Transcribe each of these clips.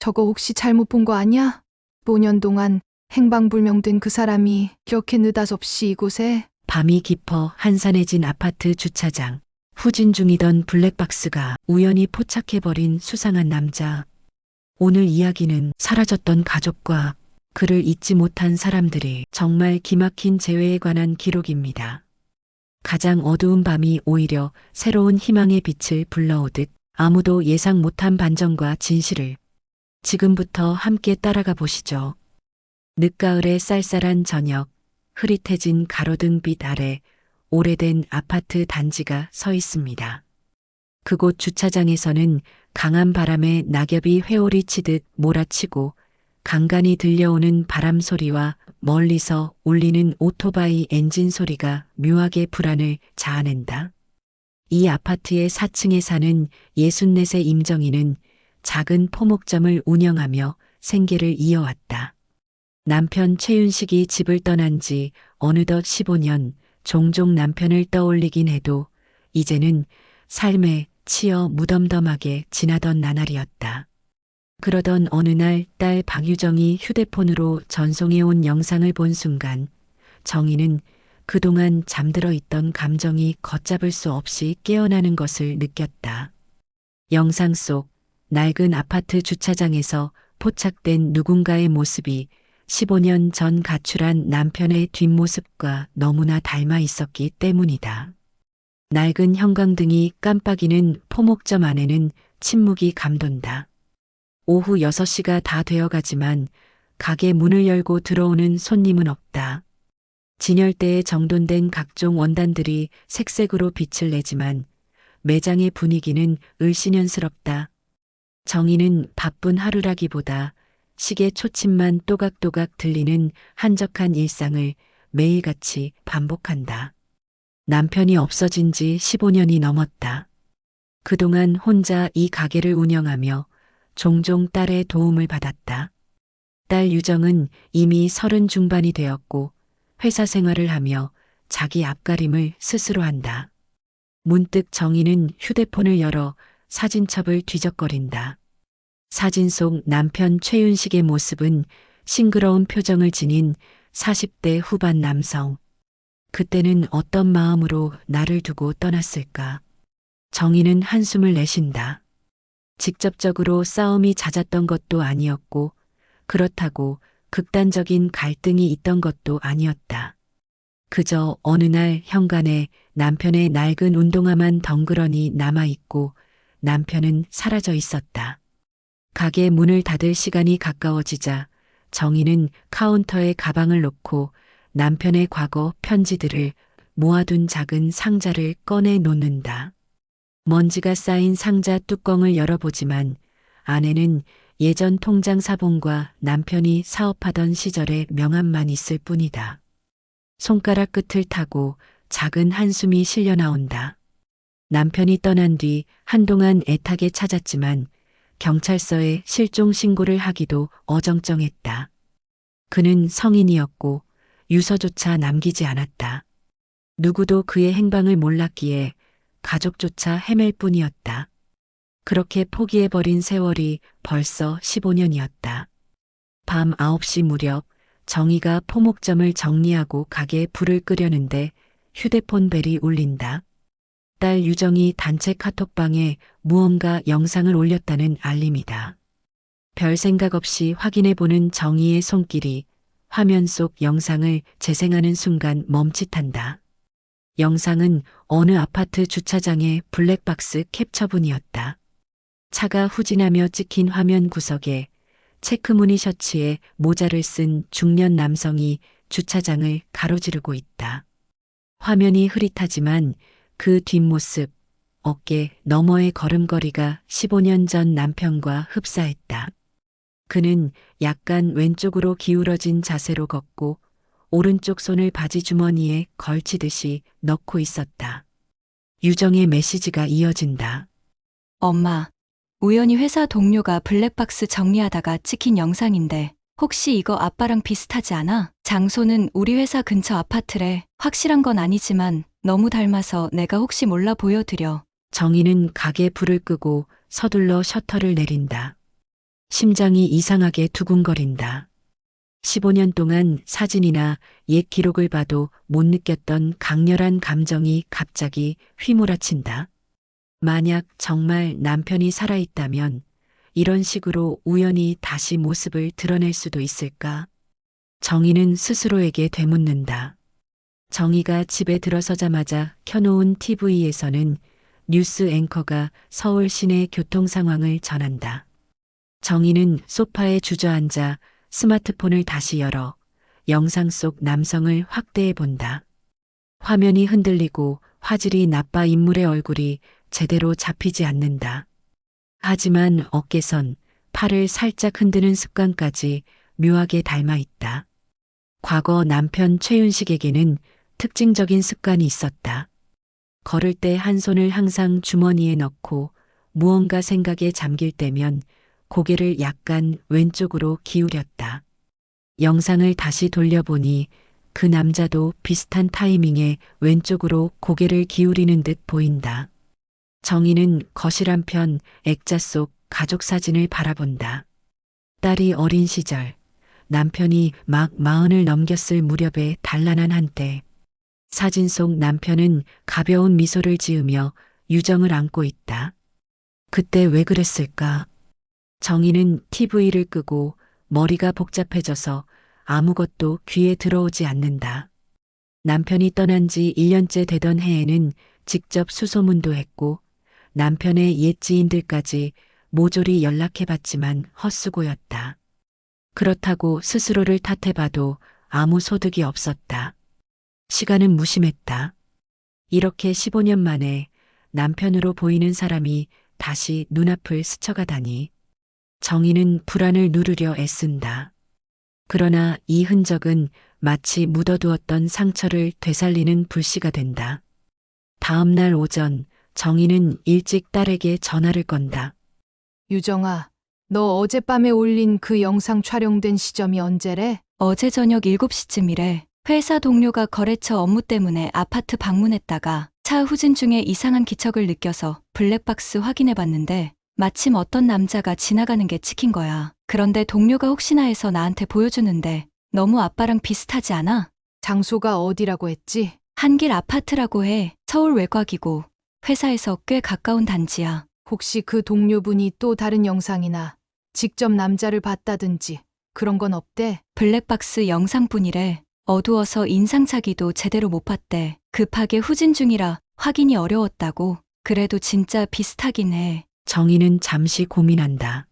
저거 혹시 잘못 본 거 아니야? 5년 동안 행방불명된 그 사람이 이렇게 느닷없이 이곳에. 밤이 깊어 한산해진 아파트 주차장. 후진 중이던 블랙박스가 우연히 포착해버린 수상한 남자. 오늘 이야기는 사라졌던 가족과 그를 잊지 못한 사람들이 정말 기막힌 재회에 관한 기록입니다. 가장 어두운 밤이 오히려 새로운 희망의 빛을 불러오듯 아무도 예상 못한 반전과 진실을 지금부터 함께 따라가 보시죠. 늦가을의 쌀쌀한 저녁, 흐릿해진 가로등빛 아래 오래된 아파트 단지가 서 있습니다. 그곳 주차장에서는 강한 바람에 낙엽이 회오리 치듯 몰아치고 간간히 들려오는 바람 소리와 멀리서 울리는 오토바이 엔진 소리가 묘하게 불안을 자아낸다. 이 아파트의 4층에 사는 64세 임정희는 작은 포목점을 운영하며 생계를 이어왔다. 남편 최윤식이 집을 떠난 지 어느덧 15년, 종종 남편을 떠올리긴 해도 이제는 삶에 치여 무덤덤하게 지나던 나날이었다. 그러던 어느 날 딸 박유정이 휴대폰으로 전송해온 영상을 본 순간 정희는 그동안 잠들어 있던 감정이 걷잡을 수 없이 깨어나는 것을 느꼈다. 영상 속 낡은 아파트 주차장에서 포착된 누군가의 모습이 15년 전 가출한 남편의 뒷모습과 너무나 닮아 있었기 때문이다. 낡은 형광등이 깜빡이는 포목점 안에는 침묵이 감돈다. 오후 6시가 다 되어가지만 가게 문을 열고 들어오는 손님은 없다. 진열대에 정돈된 각종 원단들이 색색으로 빛을 내지만 매장의 분위기는 을씨년스럽다. 정희는 바쁜 하루라기보다 시계 초침만 또각또각 들리는 한적한 일상을 매일같이 반복한다. 남편이 없어진 지 15년이 넘었다. 그동안 혼자 이 가게를 운영하며 종종 딸의 도움을 받았다. 딸 유정은 이미 30 중반이 되었고 회사 생활을 하며 자기 앞가림을 스스로 한다. 문득 정희는 휴대폰을 열어 사진첩을 뒤적거린다. 사진 속 남편 최윤식의 모습은 싱그러운 표정을 지닌 40대 후반 남성. 그때는 어떤 마음으로 나를 두고 떠났을까? 정희는 한숨을 내쉰다. 직접적으로 싸움이 잦았던 것도 아니었고 그렇다고 극단적인 갈등이 있던 것도 아니었다. 그저 어느 날 현관에 남편의 낡은 운동화만 덩그러니 남아있고 남편은 사라져 있었다. 가게 문을 닫을 시간이 가까워지자 정희는 카운터에 가방을 놓고 남편의 과거 편지들을 모아둔 작은 상자를 꺼내 놓는다. 먼지가 쌓인 상자 뚜껑을 열어보지만 안에는 예전 통장 사본과 남편이 사업하던 시절의 명함만 있을 뿐이다. 손가락 끝을 타고 작은 한숨이 실려 나온다. 남편이 떠난 뒤 한동안 애타게 찾았지만 경찰서에 실종 신고를 하기도 어정쩡했다. 그는 성인이었고 유서조차 남기지 않았다. 누구도 그의 행방을 몰랐기에 가족조차 헤맬 뿐이었다. 그렇게 포기해버린 세월이 벌써 15년이었다. 밤 9시 무렵 정희가 포목점을 정리하고 가게에 불을 끄려는데 휴대폰 벨이 울린다. 딸 유정이 단체 카톡방에 무언가 영상을 올렸다는 알림이다. 별 생각 없이 확인해보는 정희의 손길이 화면 속 영상을 재생하는 순간 멈칫한다. 영상은 어느 아파트 주차장의 블랙박스 캡처본이었다. 차가 후진하며 찍힌 화면 구석에 체크무늬 셔츠에 모자를 쓴 중년 남성이 주차장을 가로지르고 있다. 화면이 흐릿하지만 그 뒷모습, 어깨 너머의 걸음걸이가 15년 전 남편과 흡사했다. 그는 약간 왼쪽으로 기울어진 자세로 걷고 오른쪽 손을 바지 주머니에 걸치듯이 넣고 있었다. 유정의 메시지가 이어진다. 엄마, 우연히 회사 동료가 블랙박스 정리하다가 찍힌 영상인데 혹시 이거 아빠랑 비슷하지 않아? 장소는 우리 회사 근처 아파트래. 확실한 건 아니지만 너무 닮아서 내가 혹시 몰라 보여드려. 정희는 가게 불을 끄고 서둘러 셔터를 내린다. 심장이 이상하게 두근거린다. 15년 동안 사진이나 옛 기록을 봐도 못 느꼈던 강렬한 감정이 갑자기 휘몰아친다. 만약 정말 남편이 살아있다면 이런 식으로 우연히 다시 모습을 드러낼 수도 있을까? 정희는 스스로에게 되묻는다. 정희가 집에 들어서자마자 켜놓은 TV에서는 뉴스 앵커가 서울 시내 교통 상황을 전한다. 정희는 소파에 주저앉아 스마트폰을 다시 열어 영상 속 남성을 확대해 본다. 화면이 흔들리고 화질이 나빠 인물의 얼굴이 제대로 잡히지 않는다. 하지만 어깨선, 팔을 살짝 흔드는 습관까지 묘하게 닮아 있다. 과거 남편 최윤식에게는 특징적인 습관이 있었다. 걸을 때 한 손을 항상 주머니에 넣고 무언가 생각에 잠길 때면 고개를 약간 왼쪽으로 기울였다. 영상을 다시 돌려보니 그 남자도 비슷한 타이밍에 왼쪽으로 고개를 기울이는 듯 보인다. 정희는 거실 한편 액자 속 가족 사진을 바라본다. 딸이 어린 시절, 남편이 막 40을 넘겼을 무렵의 단란한 한때, 사진 속 남편은 가벼운 미소를 지으며 유정을 안고 있다. 그때 왜 그랬을까? 정희는 TV를 끄고 머리가 복잡해져서 아무것도 귀에 들어오지 않는다. 남편이 떠난 지 1년째 되던 해에는 직접 수소문도 했고 남편의 옛 지인들까지 모조리 연락해봤지만 헛수고였다. 그렇다고 스스로를 탓해봐도 아무 소득이 없었다. 시간은 무심했다. 이렇게 15년 만에 남편으로 보이는 사람이 다시 눈앞을 스쳐가다니. 정희는 불안을 누르려 애쓴다. 그러나 이 흔적은 마치 묻어두었던 상처를 되살리는 불씨가 된다. 다음 날 오전 정희는 일찍 딸에게 전화를 건다. 유정아, 너 어젯밤에 올린 그 영상 촬영된 시점이 언제래? 어제 저녁 7시쯤이래. 회사 동료가 거래처 업무 때문에 아파트 방문했다가 차 후진 중에 이상한 기척을 느껴서 블랙박스 확인해 봤는데 마침 어떤 남자가 지나가는 게 찍힌 거야. 그런데 동료가 혹시나 해서 나한테 보여주는데 너무 아빠랑 비슷하지 않아? 장소가 어디라고 했지? 한길 아파트라고 해. 서울 외곽이고 회사에서 꽤 가까운 단지야. 혹시 그 동료분이 또 다른 영상이나 직접 남자를 봤다든지 그런 건 없대? 블랙박스 영상뿐이래. 어두워서 인상착의도 제대로 못 봤대. 급하게 후진 중이라 확인이 어려웠다고. 그래도 진짜 비슷하긴 해. 정희는 잠시 고민한다.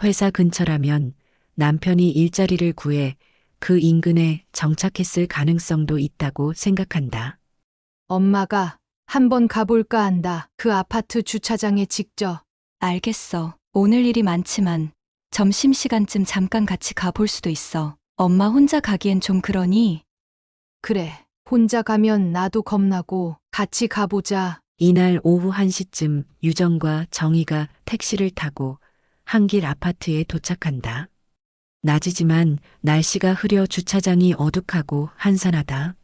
회사 근처라면 남편이 일자리를 구해 그 인근에 정착했을 가능성도 있다고 생각한다. 엄마가 한번 가볼까 한다. 그 아파트 주차장에 직접. 알겠어. 오늘 일이 많지만 점심시간쯤 잠깐 같이 가볼 수도 있어. 엄마 혼자 가기엔 좀 그러니? 그래, 혼자 가면 나도 겁나고 같이 가보자. 이날 오후 1시쯤 유정과 정희가 택시를 타고 한길 아파트에 도착한다. 낮이지만 날씨가 흐려 주차장이 어둑하고 한산하다.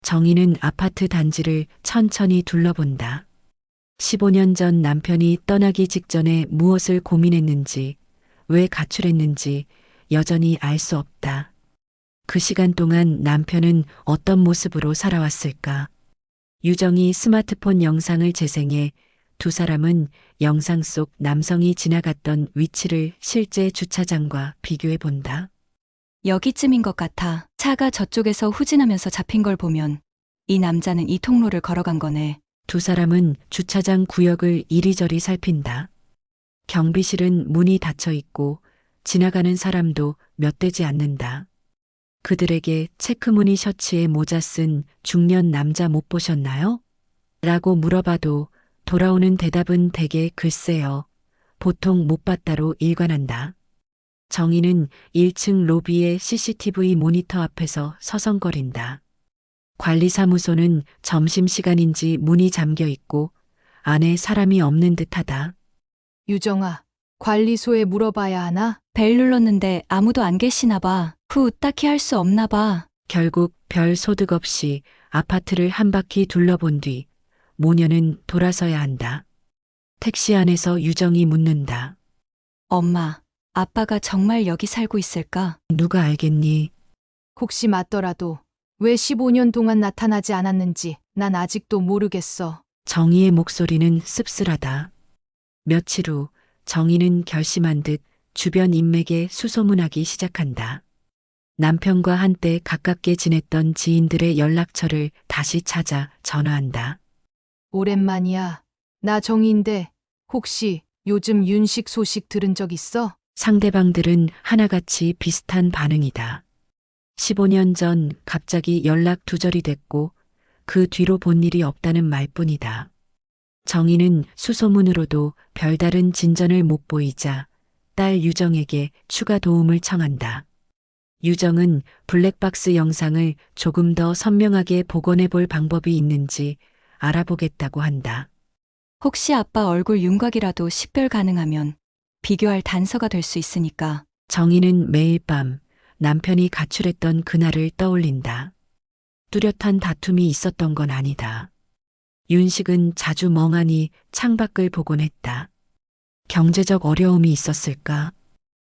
정희는 아파트 단지를 천천히 둘러본다. 15년 전 남편이 떠나기 직전에 무엇을 고민했는지, 왜 가출했는지 여전히 알 수 없다. 그 시간 동안 남편은 어떤 모습으로 살아왔을까? 유정이 스마트폰 영상을 재생해 두 사람은 영상 속 남성이 지나갔던 위치를 실제 주차장과 비교해 본다. 여기쯤인 것 같아. 차가 저쪽에서 후진하면서 잡힌 걸 보면 이 남자는 이 통로를 걸어간 거네. 두 사람은 주차장 구역을 이리저리 살핀다. 경비실은 문이 닫혀 있고 지나가는 사람도 몇 되지 않는다. 그들에게 체크무늬 셔츠에 모자 쓴 중년 남자 못 보셨나요? 라고 물어봐도 돌아오는 대답은 대개 글쎄요. 보통 못 봤다로 일관한다. 정희는 1층 로비의 CCTV 모니터 앞에서 서성거린다. 관리사무소는 점심시간인지 문이 잠겨 있고 안에 사람이 없는 듯하다. 유정아, 관리소에 물어봐야 하나? 벨 눌렀는데 아무도 안 계시나 봐. 딱히 할 수 없나 봐. 결국 별 소득 없이 아파트를 한 바퀴 둘러본 뒤 모녀는 돌아서야 한다. 택시 안에서 유정이 묻는다. 엄마, 아빠가 정말 여기 살고 있을까? 누가 알겠니? 혹시 맞더라도 왜 15년 동안 나타나지 않았는지 난 아직도 모르겠어. 정희의 목소리는 씁쓸하다. 며칠 후 정희는 결심한 듯 주변 인맥에 수소문하기 시작한다. 남편과 한때 가깝게 지냈던 지인들의 연락처를 다시 찾아 전화한다. 오랜만이야. 나 정인데 혹시 요즘 윤식 소식 들은 적 있어? 상대방들은 하나같이 비슷한 반응이다. 15년 전 갑자기 연락 두절이 됐고 그 뒤로 본 일이 없다는 말뿐이다. 정희는 수소문으로도 별다른 진전을 못 보이자 딸 유정에게 추가 도움을 청한다. 유정은 블랙박스 영상을 조금 더 선명하게 복원해 볼 방법이 있는지 알아보겠다고 한다. 혹시 아빠 얼굴 윤곽이라도 식별 가능하면 비교할 단서가 될 수 있으니까. 정희는 매일 밤 남편이 가출했던 그날을 떠올린다. 뚜렷한 다툼이 있었던 건 아니다. 윤식은 자주 멍하니 창밖을 보곤 했다. 경제적 어려움이 있었을까?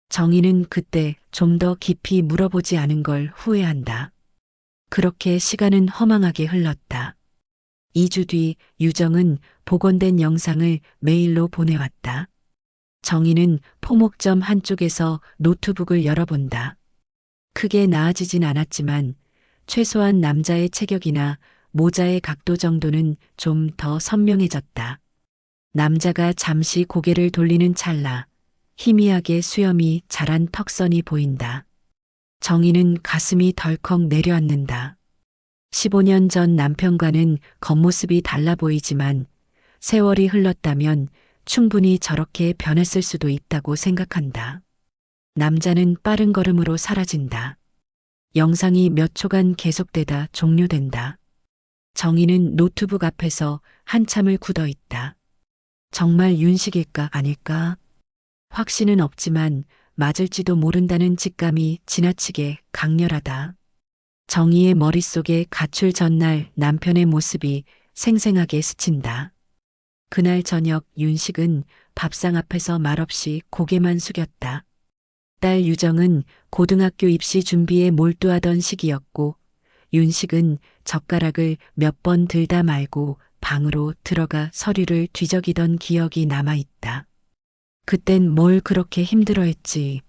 정희는 그때 좀 더 깊이 물어보지 않은 걸 후회한다. 그렇게 시간은 허망하게 흘렀다. 2주 뒤 유정은 복원된 영상을 메일로 보내왔다. 정희는 포목점 한쪽에서 노트북을 열어본다. 크게 나아지진 않았지만 최소한 남자의 체격이나 모자의 각도 정도는 좀 더 선명해졌다. 남자가 잠시 고개를 돌리는 찰나 희미하게 수염이 자란 턱선이 보인다. 정희는 가슴이 덜컥 내려앉는다. 15년 전 남편과는 겉모습이 달라 보이지만 세월이 흘렀다면 충분히 저렇게 변했을 수도 있다고 생각한다. 남자는 빠른 걸음으로 사라진다. 영상이 몇 초간 계속되다 종료된다. 정희는 노트북 앞에서 한참을 굳어 있다. 정말 윤식일까 아닐까? 확신은 없지만 맞을지도 모른다는 직감이 지나치게 강렬하다. 정희의 머릿속에 가출 전날 남편의 모습이 생생하게 스친다. 그날 저녁 윤식은 밥상 앞에서 말없이 고개만 숙였다. 딸 유정은 고등학교 입시 준비에 몰두하던 시기였고 윤식은 젓가락을 몇 번 들다 말고 방으로 들어가 서류를 뒤적이던 기억이 남아있다. 그땐 뭘 그렇게 힘들어했지.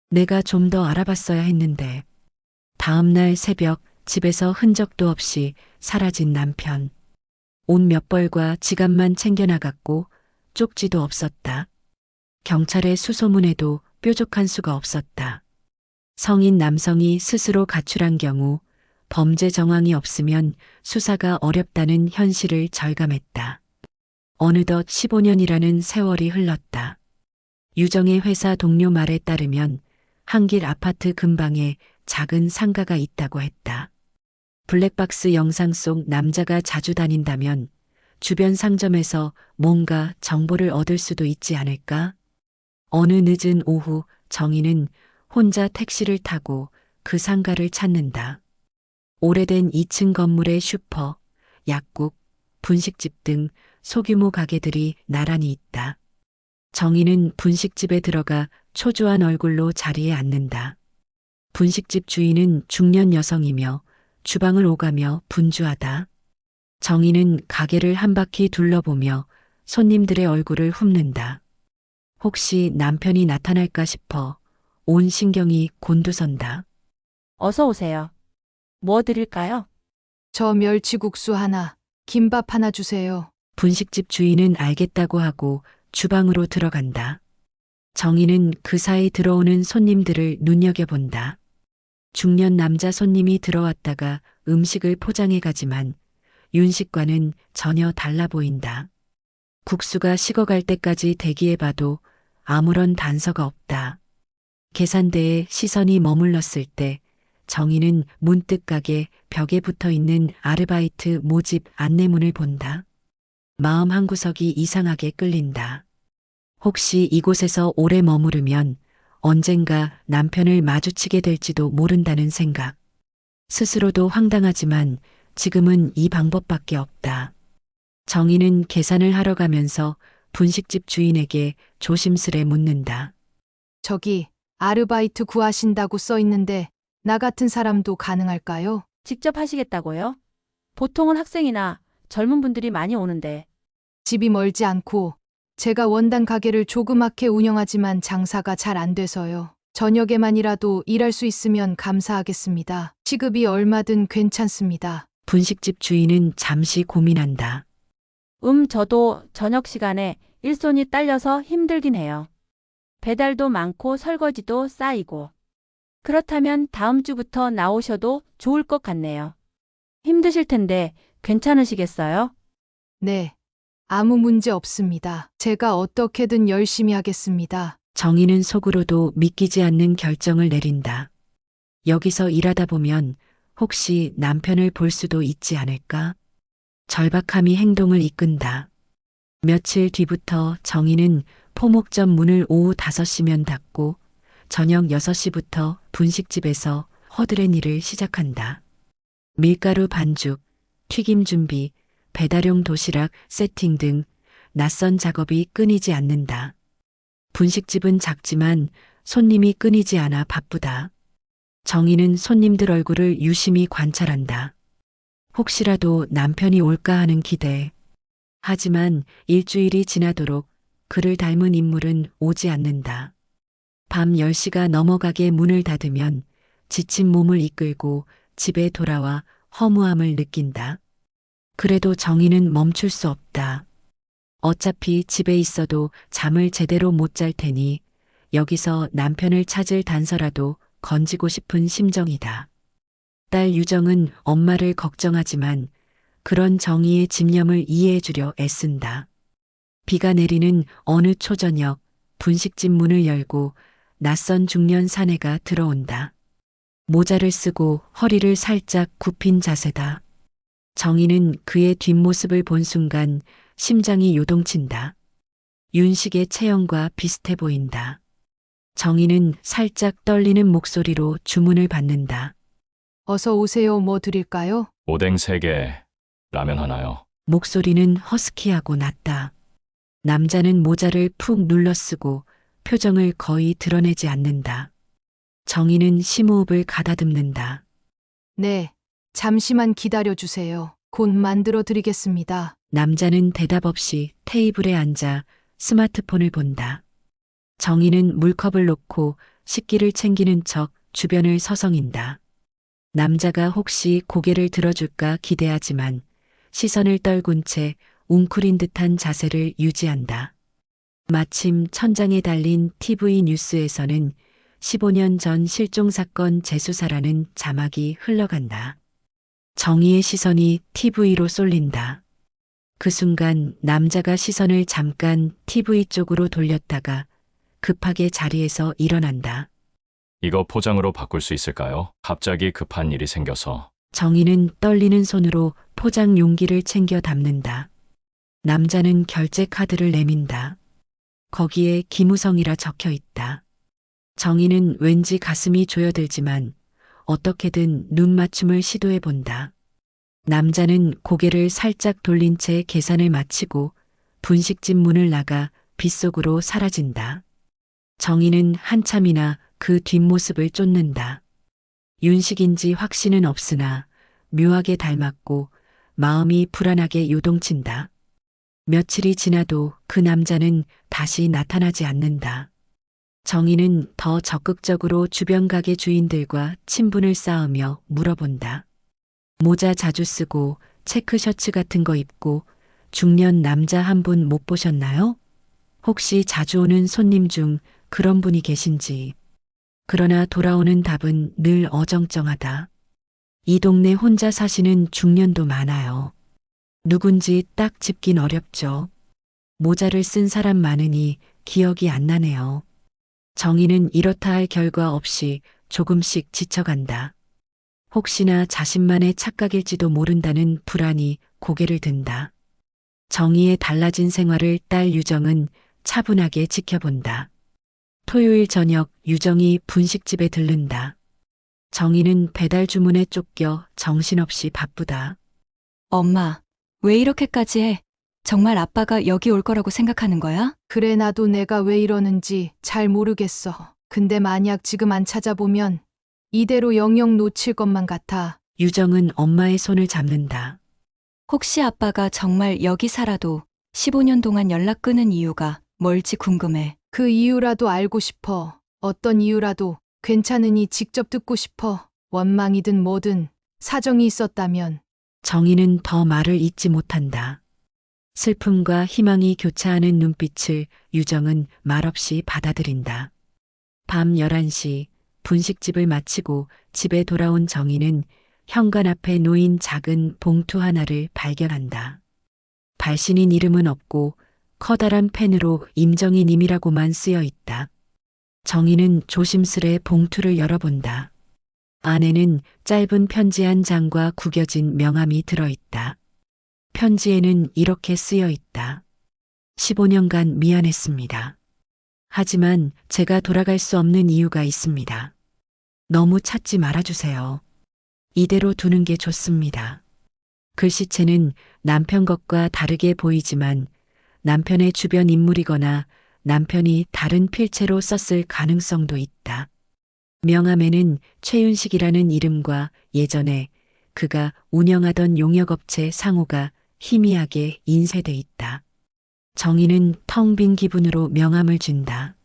내가 좀 더 알아봤어야 했는데. 다음 날 새벽 집에서 흔적도 없이 사라진 남편. 옷 몇 벌과 지갑만 챙겨나갔고 쪽지도 없었다. 경찰의 수소문에도 뾰족한 수가 없었다. 성인 남성이 스스로 가출한 경우 범죄 정황이 없으면 수사가 어렵다는 현실을 절감했다. 어느덧 15년이라는 세월이 흘렀다. 유정의 회사 동료 말에 따르면 한길 아파트 근방에 작은 상가가 있다고 했다. 블랙박스 영상 속 남자가 자주 다닌다면 주변 상점에서 뭔가 정보를 얻을 수도 있지 않을까? 어느 늦은 오후 정희는 혼자 택시를 타고 그 상가를 찾는다. 오래된 2층 건물의 슈퍼, 약국, 분식집 등 소규모 가게들이 나란히 있다. 정희는 분식집에 들어가 초조한 얼굴로 자리에 앉는다. 분식집 주인은 중년 여성이며 주방을 오가며 분주하다. 정희는 가게를 한 바퀴 둘러보며 손님들의 얼굴을 훑는다. 혹시 남편이 나타날까 싶어 온 신경이 곤두선다. 어서 오세요. 뭐 드릴까요? 저 멸치국수 하나, 김밥 하나 주세요. 분식집 주인은 알겠다고 하고 주방으로 들어간다. 정희는 그 사이 들어오는 손님들을 눈여겨본다. 중년 남자 손님이 들어왔다가 음식을 포장해 가지만 윤식과는 전혀 달라 보인다. 국수가 식어갈 때까지 대기해봐도 아무런 단서가 없다. 계산대에 시선이 머물렀을 때 정희는 문득 가게 벽에 붙어 있는 아르바이트 모집 안내문을 본다. 마음 한구석이 이상하게 끌린다. 혹시 이곳에서 오래 머무르면 언젠가 남편을 마주치게 될지도 모른다는 생각. 스스로도 황당하지만 지금은 이 방법밖에 없다. 정희는 계산을 하러 가면서 분식집 주인에게 조심스레 묻는다. 저기 아르바이트 구하신다고 써 있는데 나 같은 사람도 가능할까요? 직접 하시겠다고요? 보통은 학생이나 젊은 분들이 많이 오는데. 집이 멀지 않고 제가 원단 가게를 조그맣게 운영하지만 장사가 잘 안 돼서요. 저녁에만이라도 일할 수 있으면 감사하겠습니다. 시급이 얼마든 괜찮습니다. 분식집 주인은 잠시 고민한다. 저도 저녁 시간에 일손이 딸려서 힘들긴 해요. 배달도 많고 설거지도 쌓이고. 그렇다면 다음 주부터 나오셔도 좋을 것 같네요. 힘드실 텐데 괜찮으시겠어요? 네. 아무 문제 없습니다. 제가 어떻게든 열심히 하겠습니다. 정희는 속으로도 믿기지 않는 결정을 내린다. 여기서 일하다 보면 혹시 남편을 볼 수도 있지 않을까? 절박함이 행동을 이끈다. 며칠 뒤부터 정희는 포목점 문을 오후 5시면 닫고 저녁 6시부터 분식집에서 허드렛 일을 시작한다. 밀가루 반죽, 튀김 준비, 배달용 도시락 세팅 등 낯선 작업이 끊이지 않는다. 분식집은 작지만 손님이 끊이지 않아 바쁘다. 정희는 손님들 얼굴을 유심히 관찰한다. 혹시라도 남편이 올까 하는 기대. 하지만 일주일이 지나도록 그를 닮은 인물은 오지 않는다. 밤 10시가 넘어가게 문을 닫으면 지친 몸을 이끌고 집에 돌아와 허무함을 느낀다. 그래도 정희는 멈출 수 없다. 어차피 집에 있어도 잠을 제대로 못 잘 테니 여기서 남편을 찾을 단서라도 건지고 싶은 심정이다. 딸 유정은 엄마를 걱정하지만 그런 정희의 집념을 이해해주려 애쓴다. 비가 내리는 어느 초저녁 분식집 문을 열고 낯선 중년 사내가 들어온다. 모자를 쓰고 허리를 살짝 굽힌 자세다. 정희는 그의 뒷모습을 본 순간 심장이 요동친다. 윤식의 체형과 비슷해 보인다. 정희는 살짝 떨리는 목소리로 주문을 받는다. 어서 오세요. 뭐 드릴까요? 오뎅 3개, 라면 하나요. 목소리는 허스키하고 낮다. 남자는 모자를 푹 눌러쓰고 표정을 거의 드러내지 않는다. 정희는 심호흡을 가다듬는다. 네. 잠시만 기다려 주세요. 곧 만들어 드리겠습니다. 남자는 대답 없이 테이블에 앉아 스마트폰을 본다. 정희는 물컵을 놓고 식기를 챙기는 척 주변을 서성인다. 남자가 혹시 고개를 들어줄까 기대하지만 시선을 떨군 채 웅크린 듯한 자세를 유지한다. 마침 천장에 달린 TV 뉴스에서는 15년 전 실종사건 재수사라는 자막이 흘러간다. 정희의 시선이 TV로 쏠린다. 그 순간 남자가 시선을 잠깐 TV 쪽으로 돌렸다가 급하게 자리에서 일어난다. 이거 포장으로 바꿀 수 있을까요? 갑자기 급한 일이 생겨서. 정희는 떨리는 손으로 포장 용기를 챙겨 담는다. 남자는 결제 카드를 내민다. 거기에 김우성이라 적혀 있다. 정희는 왠지 가슴이 조여들지만 어떻게든 눈 맞춤을 시도해 본다. 남자는 고개를 살짝 돌린 채 계산을 마치고 분식집 문을 나가 빗속으로 사라진다. 정희는 한참이나 그 뒷모습을 쫓는다. 윤식인지 확신은 없으나 묘하게 닮았고 마음이 불안하게 요동친다. 며칠이 지나도 그 남자는 다시 나타나지 않는다. 정희는 더 적극적으로 주변 가게 주인들과 친분을 쌓으며 물어본다. 모자 자주 쓰고 체크 셔츠 같은 거 입고 중년 남자 한 분 못 보셨나요? 혹시 자주 오는 손님 중 그런 분이 계신지. 그러나 돌아오는 답은 늘 어정쩡하다. 이 동네 혼자 사시는 중년도 많아요. 누군지 딱 짚긴 어렵죠. 모자를 쓴 사람 많으니 기억이 안 나네요. 정희는 이렇다 할 결과 없이 조금씩 지쳐간다. 혹시나 자신만의 착각일지도 모른다는 불안이 고개를 든다. 정희의 달라진 생활을 딸 유정은 차분하게 지켜본다. 토요일 저녁 유정이 분식집에 들른다. 정희는 배달 주문에 쫓겨 정신없이 바쁘다. 엄마, 왜 이렇게까지 해? 정말 아빠가 여기 올 거라고 생각하는 거야? 그래 나도 내가 왜 이러는지 잘 모르겠어. 근데 만약 지금 안 찾아보면 이대로 영영 놓칠 것만 같아. 유정은 엄마의 손을 잡는다. 혹시 아빠가 정말 여기 살아도 15년 동안 연락 끊은 이유가 뭘지 궁금해. 그 이유라도 알고 싶어. 어떤 이유라도 괜찮으니 직접 듣고 싶어. 원망이든 뭐든 사정이 있었다면. 정희는 더 말을 잇지 못한다. 슬픔과 희망이 교차하는 눈빛을 유정은 말없이 받아들인다. 밤 11시 분식집을 마치고 집에 돌아온 정희는 현관 앞에 놓인 작은 봉투 하나를 발견한다. 발신인 이름은 없고 커다란 펜으로 임정희님이라고만 쓰여 있다. 정희는 조심스레 봉투를 열어본다. 안에는 짧은 편지 한 장과 구겨진 명함이 들어있다. 편지에는 이렇게 쓰여 있다. 15년간 미안했습니다. 하지만 제가 돌아갈 수 없는 이유가 있습니다. 너무 찾지 말아주세요. 이대로 두는 게 좋습니다. 글씨체는 남편 것과 다르게 보이지만 남편의 주변 인물이거나 남편이 다른 필체로 썼을 가능성도 있다. 명함에는 최윤식이라는 이름과 예전에 그가 운영하던 용역업체 상호가 희미하게 인쇄돼 있다. 정희는 텅 빈 기분으로 명함을 준다.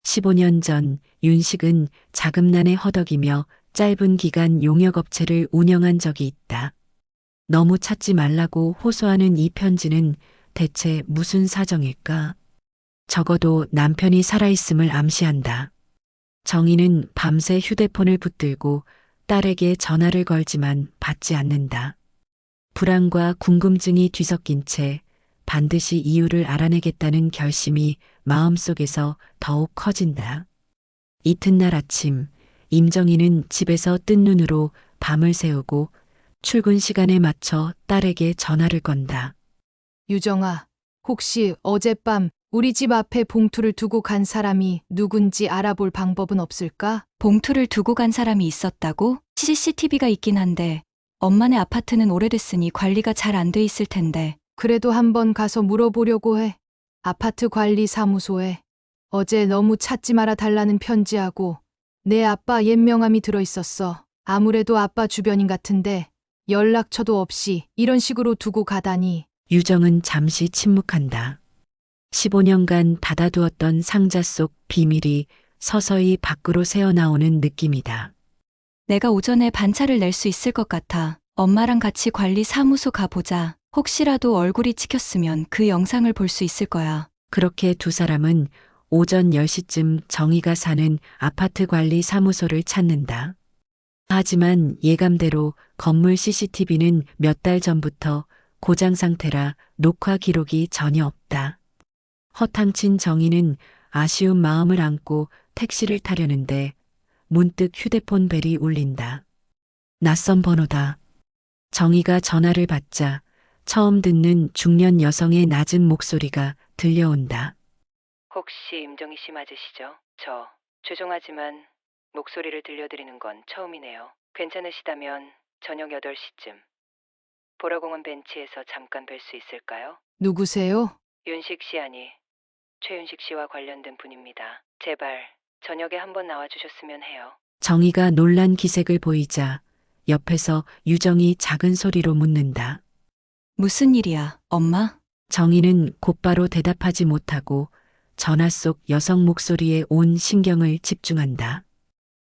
15년 전 윤식은 자금난에 허덕이며 짧은 기간 용역업체를 운영한 적이 있다. 너무 찾지 말라고 호소하는 이 편지는 대체 무슨 사정일까? 적어도 남편이 살아있음을 암시한다. 정희는 밤새 휴대폰을 붙들고 딸에게 전화를 걸지만 받지 않는다. 불안과 궁금증이 뒤섞인 채 반드시 이유를 알아내겠다는 결심이 마음속에서 더욱 커진다. 이튿날 아침, 임정희는 집에서 뜬 눈으로 밤을 새우고 출근 시간에 맞춰 딸에게 전화를 건다. 유정아, 혹시 어젯밤 우리 집 앞에 봉투를 두고 간 사람이 누군지 알아볼 방법은 없을까? 봉투를 두고 간 사람이 있었다고? CCTV가 있긴 한데 엄마네 아파트는 오래됐으니 관리가 잘 안 돼 있을 텐데. 그래도 한번 가서 물어보려고 해. 아파트 관리 사무소에 어제 너무 찾지 말아 달라는 편지하고 내 아빠 옛 명함이 들어있었어. 아무래도 아빠 주변인 같은데 연락처도 없이 이런 식으로 두고 가다니. 유정은 잠시 침묵한다. 15년간 닫아두었던 상자 속 비밀이 서서히 밖으로 새어나오는 느낌이다. 내가 오전에 반차를 낼 수 있을 것 같아. 엄마랑 같이 관리 사무소 가보자. 혹시라도 얼굴이 찍혔으면 그 영상을 볼 수 있을 거야. 그렇게 두 사람은 오전 10시쯤 정희가 사는 아파트 관리 사무소를 찾는다. 하지만 예감대로 건물 CCTV는 몇 달 전부터 고장 상태라 녹화 기록이 전혀 없다. 허탕친 정희는 아쉬운 마음을 안고 택시를 타려는데 문득 휴대폰 벨이 울린다. 낯선 번호다. 정희가 전화를 받자 처음 듣는 중년 여성의 낮은 목소리가 들려온다. 혹시 임정희 씨 맞으시죠? 저 죄송하지만 목소리를 들려드리는 건 처음이네요. 괜찮으시다면 저녁 8시쯤 보라공원 벤치에서 잠깐 뵐 수 있을까요? 누구세요? 윤식 씨 아니 최윤식 씨와 관련된 분입니다. 제발 저녁에 한번 나와주셨으면 해요. 정희가 놀란 기색을 보이자 옆에서 유정이 작은 소리로 묻는다. 무슨 일이야, 엄마? 정희는 곧바로 대답하지 못하고 전화 속 여성 목소리에 온 신경을 집중한다.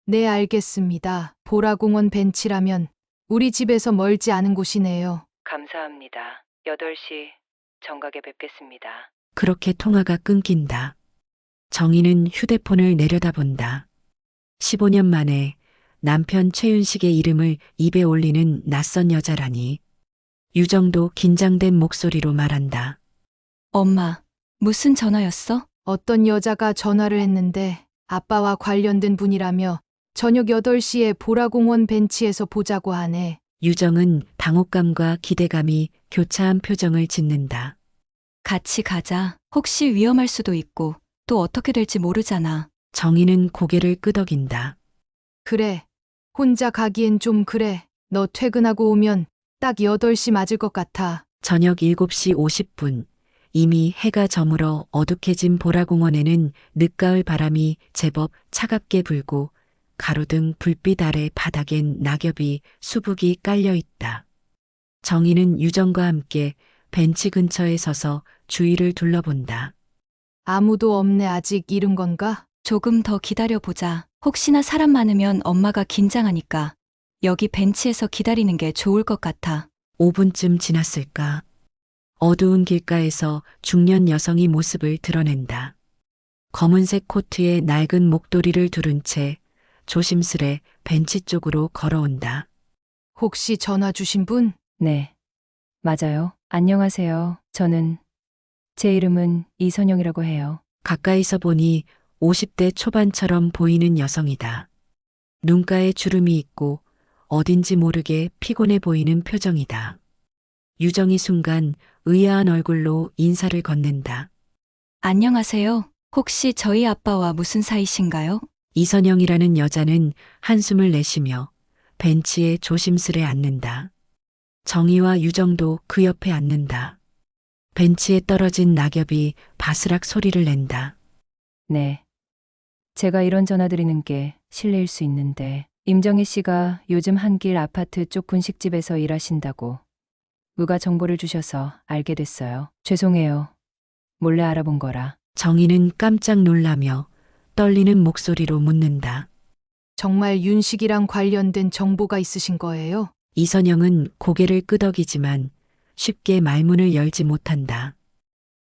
네, 알겠습니다. 보라공원 벤치라면 우리 집에서 멀지 않은 곳이네요. 감사합니다. 8시 정각에 뵙겠습니다. 그렇게 통화가 끊긴다. 정희는 휴대폰을 내려다본다. 15년 만에 남편 최윤식의 이름을 입에 올리는 낯선 여자라니. 유정도 긴장된 목소리로 말한다. 엄마, 무슨 전화였어? 어떤 여자가 전화를 했는데 아빠와 관련된 분이라며 저녁 8시에 보라공원 벤치에서 보자고 하네. 유정은 당혹감과 기대감이 교차한 표정을 짓는다. 같이 가자. 혹시 위험할 수도 있고 또 어떻게 될지 모르잖아. 정희는 고개를 끄덕인다. 그래. 혼자 가기엔 좀 그래. 너 퇴근하고 오면 딱 8시 맞을 것 같아. 저녁 7시 50분, 이미 해가 저물어 어둑해진 보라공원에는 늦가을 바람이 제법 차갑게 불고 가로등 불빛 아래 바닥엔 낙엽이 수북이 깔려 있다. 정희는 유정과 함께 벤치 근처에 서서 주위를 둘러본다. 아무도 없네. 아직 이른 건가? 조금 더 기다려보자. 혹시나 사람 많으면 엄마가 긴장하니까 여기 벤치에서 기다리는 게 좋을 것 같아. 5분쯤 지났을까? 어두운 길가에서 중년 여성이 모습을 드러낸다. 검은색 코트에 낡은 목도리를 두른 채 조심스레 벤치 쪽으로 걸어온다. 혹시 전화 주신 분? 네, 맞아요. 안녕하세요. 제 이름은 이선영이라고 해요. 가까이서 보니 50대 초반처럼 보이는 여성이다. 눈가에 주름이 있고 어딘지 모르게 피곤해 보이는 표정이다. 유정이 순간 의아한 얼굴로 인사를 건넨다. 안녕하세요. 혹시 저희 아빠와 무슨 사이신가요? 이선영이라는 여자는 한숨을 내쉬며 벤치에 조심스레 앉는다. 정희와 유정도 그 옆에 앉는다. 벤치에 떨어진 낙엽이 바스락 소리를 낸다. 네. 제가 이런 전화 드리는 게 실례일 수 있는데, 임정희 씨가 요즘 한길 아파트 쪽 분식집에서 일하신다고 누가 정보를 주셔서 알게 됐어요. 죄송해요. 몰래 알아본 거라. 정희는 깜짝 놀라며 떨리는 목소리로 묻는다. 정말 윤식이랑 관련된 정보가 있으신 거예요? 이선영은 고개를 끄덕이지만 쉽게 말문을 열지 못한다.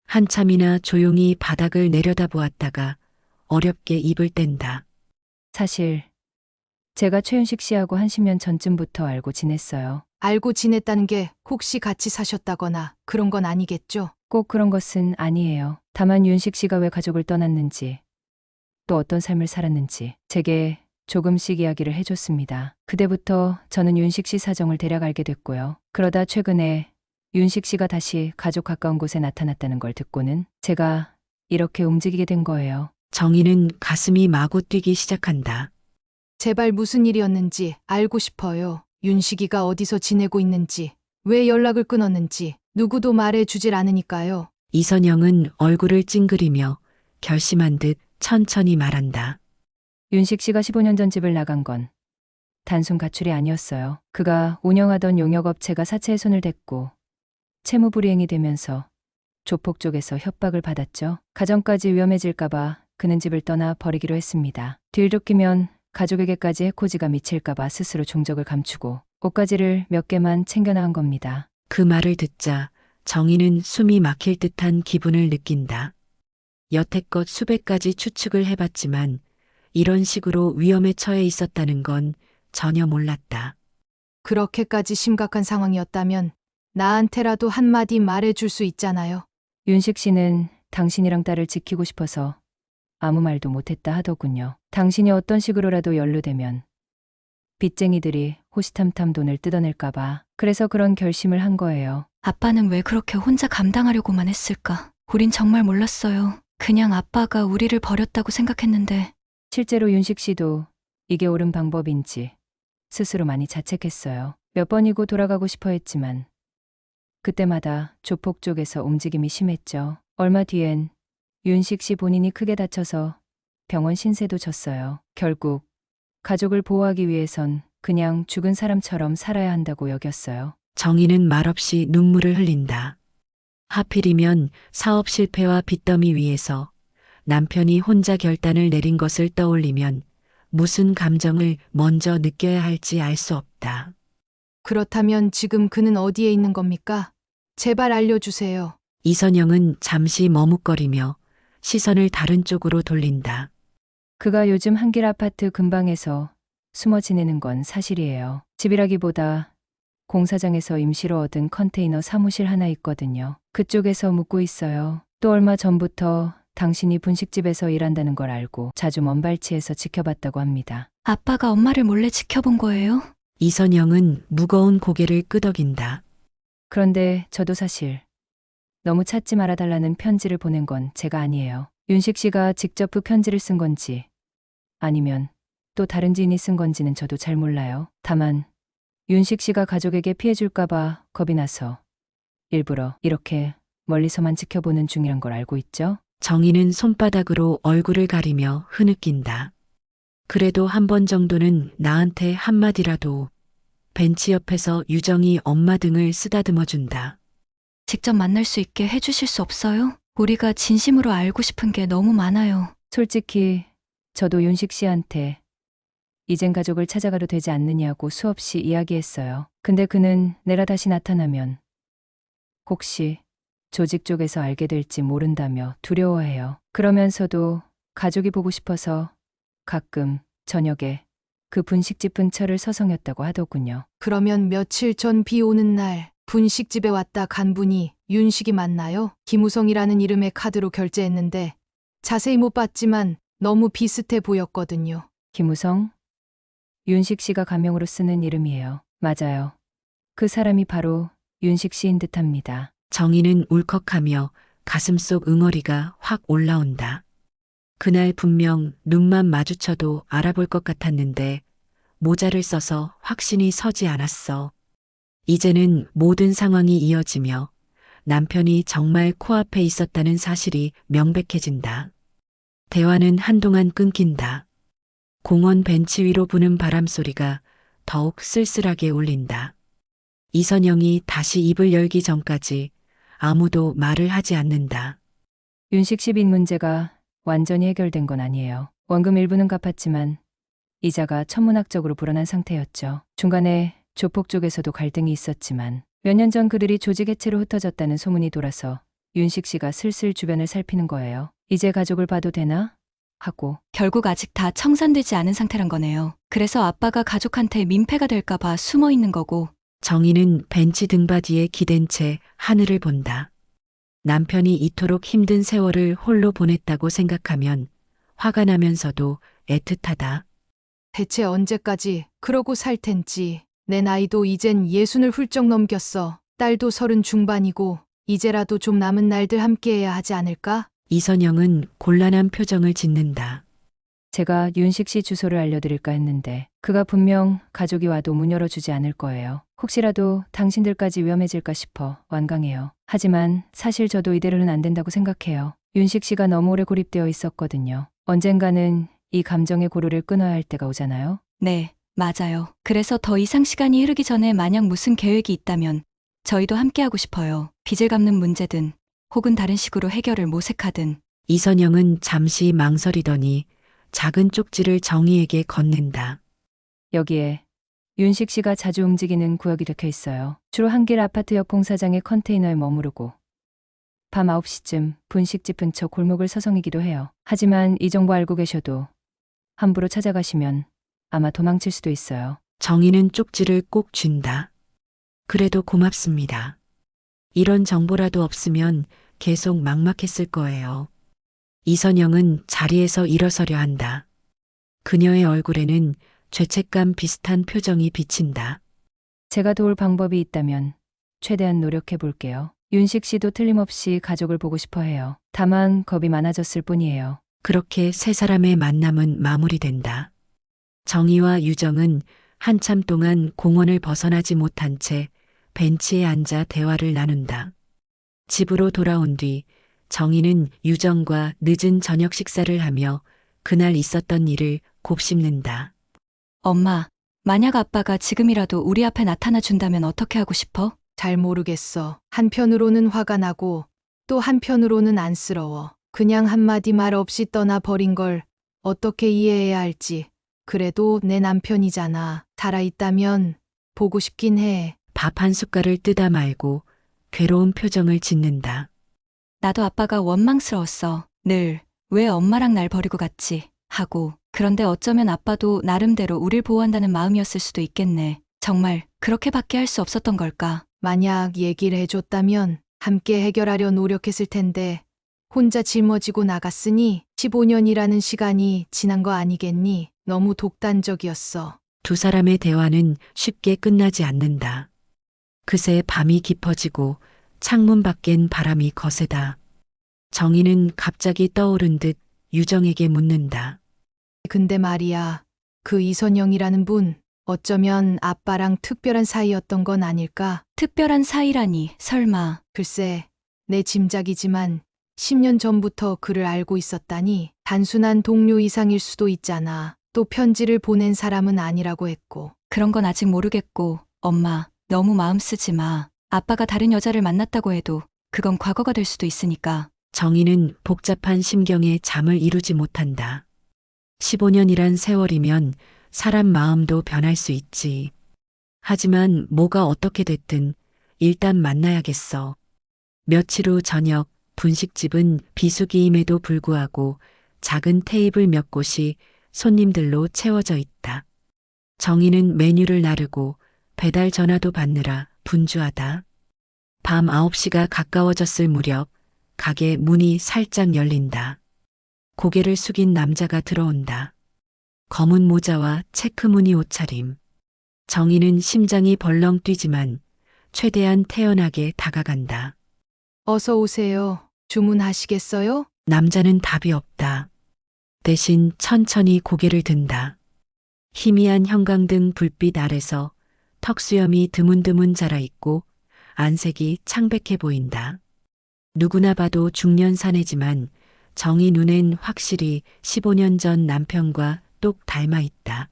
한참이나 조용히 바닥을 내려다보았다가 어렵게 입을 뗀다. 사실 제가 최윤식 씨하고 한 10년 전쯤부터 알고 지냈어요. 알고 지냈다는 게 혹시 같이 사셨다거나 그런 건 아니겠죠? 꼭 그런 것은 아니에요. 다만 윤식 씨가 왜 가족을 떠났는지, 또 어떤 삶을 살았는지 제게 조금씩 이야기를 해줬습니다. 그때부터 저는 윤식 씨 사정을 대략 알게 됐고요. 그러다 최근에 윤식 씨가 다시 가족 가까운 곳에 나타났다는 걸 듣고는 제가 이렇게 움직이게 된 거예요. 정희는 가슴이 마구 뛰기 시작한다. 제발 무슨 일이었는지 알고 싶어요. 윤식이가 어디서 지내고 있는지, 왜 연락을 끊었는지 누구도 말해 주질 않으니까요. 이선영은 얼굴을 찡그리며 결심한 듯 천천히 말한다. 윤식 씨가 15년 전 집을 나간 건 단순 가출이 아니었어요. 그가 운영하던 용역업체가 사채에 손을 댔고 채무불이행이 되면서 조폭 쪽에서 협박을 받았죠. 가정까지 위험해질까봐 그는 집을 떠나 버리기로 했습니다. 뒤이르키면 가족에게까지 해코지가 미칠까봐 스스로 종적을 감추고 옷가지를 몇 개만 챙겨나간 겁니다. 그 말을 듣자 정희는 숨이 막힐 듯한 기분을 느낀다. 여태껏 수백 가지 추측을 해봤지만 이런 식으로 위험에 처해 있었다는 건 전혀 몰랐다. 그렇게까지 심각한 상황이었다면 나한테라도 한마디 말해 줄 수 있잖아요. 윤식 씨는 당신이랑 딸을 지키고 싶어서 아무 말도 못했다 하더군요. 당신이 어떤 식으로라도 연루되면 빚쟁이들이 호시탐탐 돈을 뜯어낼까봐 그래서 그런 결심을 한 거예요. 아빠는 왜 그렇게 혼자 감당하려고만 했을까? 우린 정말 몰랐어요. 그냥 아빠가 우리를 버렸다고 생각했는데. 실제로 윤식 씨도 이게 옳은 방법인지 스스로 많이 자책했어요. 몇 번이고 돌아가고 싶어 했지만 그때마다 조폭 쪽에서 움직임이 심했죠. 얼마 뒤엔 윤식 씨 본인이 크게 다쳐서 병원 신세도 졌어요. 결국 가족을 보호하기 위해선 그냥 죽은 사람처럼 살아야 한다고 여겼어요. 정희는 말없이 눈물을 흘린다. 하필이면 사업 실패와 빚더미 위에서 남편이 혼자 결단을 내린 것을 떠올리면 무슨 감정을 먼저 느껴야 할지 알 수 없다. 그렇다면 지금 그는 어디에 있는 겁니까? 제발 알려주세요. 이선영은 잠시 머뭇거리며 시선을 다른 쪽으로 돌린다. 그가 요즘 한길 아파트 근방에서 숨어 지내는 건 사실이에요. 집이라기보다 공사장에서 임시로 얻은 컨테이너 사무실 하나 있거든요. 그쪽에서 묵고 있어요. 또 얼마 전부터 당신이 분식집에서 일한다는 걸 알고 자주 먼발치에서 지켜봤다고 합니다. 아빠가 엄마를 몰래 지켜본 거예요? 이선영은 무거운 고개를 끄덕인다. 그런데 저도 사실 너무 찾지 말아달라는 편지를 보낸 건 제가 아니에요. 윤식 씨가 직접 그 편지를 쓴 건지 아니면 또 다른 지인이 쓴 건지는 저도 잘 몰라요. 다만 윤식 씨가 가족에게 피해 줄까봐 겁이 나서 일부러 이렇게 멀리서만 지켜보는 중이란 걸 알고 있죠? 정희는 손바닥으로 얼굴을 가리며 흐느낀다. 그래도 한 번 정도는 나한테 한마디라도. 벤치 옆에서 유정이 엄마 등을 쓰다듬어 준다. 직접 만날 수 있게 해주실 수 없어요? 우리가 진심으로 알고 싶은 게 너무 많아요. 솔직히 저도 윤식 씨한테 이젠 가족을 찾아가도 되지 않느냐고 수없이 이야기했어요. 근데 그는 내가 다시 나타나면 혹시 조직 쪽에서 알게 될지 모른다며 두려워해요. 그러면서도 가족이 보고 싶어서 가끔 저녁에 그 분식집 근처를 서성였다고 하더군요. 그러면 며칠 전 비 오는 날 분식집에 왔다 간 분이 윤식이 맞나요? 김우성이라는 이름의 카드로 결제했는데 자세히 못 봤지만 너무 비슷해 보였거든요. 김우성? 윤식 씨가 가명으로 쓰는 이름이에요. 맞아요. 그 사람이 바로 윤식 씨인 듯합니다. 정희는 울컥하며 가슴속 응어리가 확 올라온다. 그날 분명 눈만 마주쳐도 알아볼 것 같았는데 모자를 써서 확신이 서지 않았어. 이제는 모든 상황이 이어지며 남편이 정말 코앞에 있었다는 사실이 명백해진다. 대화는 한동안 끊긴다. 공원 벤치 위로 부는 바람 소리가 더욱 쓸쓸하게 울린다. 이선영이 다시 입을 열기 전까지 아무도 말을 하지 않는다. 윤식 씨 빚 문제가 완전히 해결된 건 아니에요. 원금 일부는 갚았지만 이자가 천문학적으로 불어난 상태였죠. 중간에 조폭 쪽에서도 갈등이 있었지만 몇 년 전 그들이 조직 해체로 흩어졌다는 소문이 돌아서 윤식 씨가 슬슬 주변을 살피는 거예요. 이제 가족을 봐도 되나? 하고. 결국 아직 다 청산되지 않은 상태란 거네요. 그래서 아빠가 가족한테 민폐가 될까봐 숨어 있는 거고. 정희는 벤치 등받이에 기댄 채 하늘을 본다. 남편이 이토록 힘든 세월을 홀로 보냈다고 생각하면 화가 나면서도 애틋하다. 대체 언제까지 그러고 살 텐지. 내 나이도 이젠 60을 훌쩍 넘겼어. 딸도 30 중반이고 이제라도 좀 남은 날들 함께해야 하지 않을까? 이선영은 곤란한 표정을 짓는다. 제가 윤식 씨 주소를 알려드릴까 했는데 그가 분명 가족이 와도 문 열어주지 않을 거예요. 혹시라도 당신들까지 위험해질까 싶어 완강해요. 하지만 사실 저도 이대로는 안 된다고 생각해요. 윤식 씨가 너무 오래 고립되어 있었거든요. 언젠가는 이 감정의 고리를 끊어야 할 때가 오잖아요. 네, 맞아요. 그래서 더 이상 시간이 흐르기 전에 만약 무슨 계획이 있다면 저희도 함께하고 싶어요. 빚을 갚는 문제든 혹은 다른 식으로 해결을 모색하든. 이선영은 잠시 망설이더니 작은 쪽지를 정희에게 건넨다. 여기에 윤식 씨가 자주 움직이는 구역이 적혀 있어요. 주로 한길 아파트 옆 공사장의 컨테이너에 머무르고 밤 9시쯤 분식집 근처 골목을 서성이기도 해요. 하지만 이 정보 알고 계셔도 함부로 찾아가시면 아마 도망칠 수도 있어요. 정희는 쪽지를 꼭 쥔다. 그래도 고맙습니다. 이런 정보라도 없으면 계속 막막했을 거예요. 이선영은 자리에서 일어서려 한다. 그녀의 얼굴에는 죄책감 비슷한 표정이 비친다. 제가 도울 방법이 있다면 최대한 노력해 볼게요. 윤식 씨도 틀림없이 가족을 보고 싶어 해요. 다만 겁이 많아졌을 뿐이에요. 그렇게 세 사람의 만남은 마무리된다. 정희와 유정은 한참 동안 공원을 벗어나지 못한 채 벤치에 앉아 대화를 나눈다. 집으로 돌아온 뒤 정희는 유정과 늦은 저녁 식사를 하며 그날 있었던 일을 곱씹는다. 엄마, 만약 아빠가 지금이라도 우리 앞에 나타나 준다면 어떻게 하고 싶어? 잘 모르겠어. 한편으로는 화가 나고 또 한편으로는 안쓰러워. 그냥 한마디 말 없이 떠나버린 걸 어떻게 이해해야 할지. 그래도 내 남편이잖아. 살아있다면 보고 싶긴 해. 밥 한 숟갈을 뜯어 말고 괴로운 표정을 짓는다. 나도 아빠가 원망스러웠어. 늘 왜 엄마랑 날 버리고 갔지? 하고. 그런데 어쩌면 아빠도 나름대로 우릴 보호한다는 마음이었을 수도 있겠네. 정말 그렇게밖에 할 수 없었던 걸까? 만약 얘기를 해줬다면 함께 해결하려 노력했을 텐데 혼자 짊어지고 나갔으니 15년이라는 시간이 지난 거 아니겠니? 너무 독단적이었어. 두 사람의 대화는 쉽게 끝나지 않는다. 그새 밤이 깊어지고 창문 밖엔 바람이 거세다. 정희는 갑자기 떠오른 듯 유정에게 묻는다. 근데 말이야, 그 이선영이라는 분 어쩌면 아빠랑 특별한 사이였던 건 아닐까? 특별한 사이라니, 설마. 글쎄, 내 짐작이지만 10년 전부터 그를 알고 있었다니 단순한 동료 이상일 수도 있잖아. 또 편지를 보낸 사람은 아니라고 했고. 그런 건 아직 모르겠고, 엄마, 너무 마음 쓰지 마. 아빠가 다른 여자를 만났다고 해도 그건 과거가 될 수도 있으니까. 정희는 복잡한 심경에 잠을 이루지 못한다. 15년이란 세월이면 사람 마음도 변할 수 있지. 하지만 뭐가 어떻게 됐든 일단 만나야겠어. 며칠 후 저녁, 분식집은 비수기임에도 불구하고 작은 테이블 몇 곳이 손님들로 채워져 있다. 정희는 메뉴를 나르고 배달 전화도 받느라 분주하다. 밤 9시가 가까워졌을 무렵 가게 문이 살짝 열린다. 고개를 숙인 남자가 들어온다. 검은 모자와 체크무늬 옷차림. 정희는 심장이 벌렁 뛰지만 최대한 태연하게 다가간다. 어서 오세요. 주문하시겠어요? 남자는 답이 없다. 대신 천천히 고개를 든다. 희미한 형광등 불빛 아래서 턱수염이 드문드문 자라있고 안색이 창백해 보인다. 누구나 봐도 중년 사내지만 정희 눈엔 확실히 15년 전 남편과 똑 닮아 있다.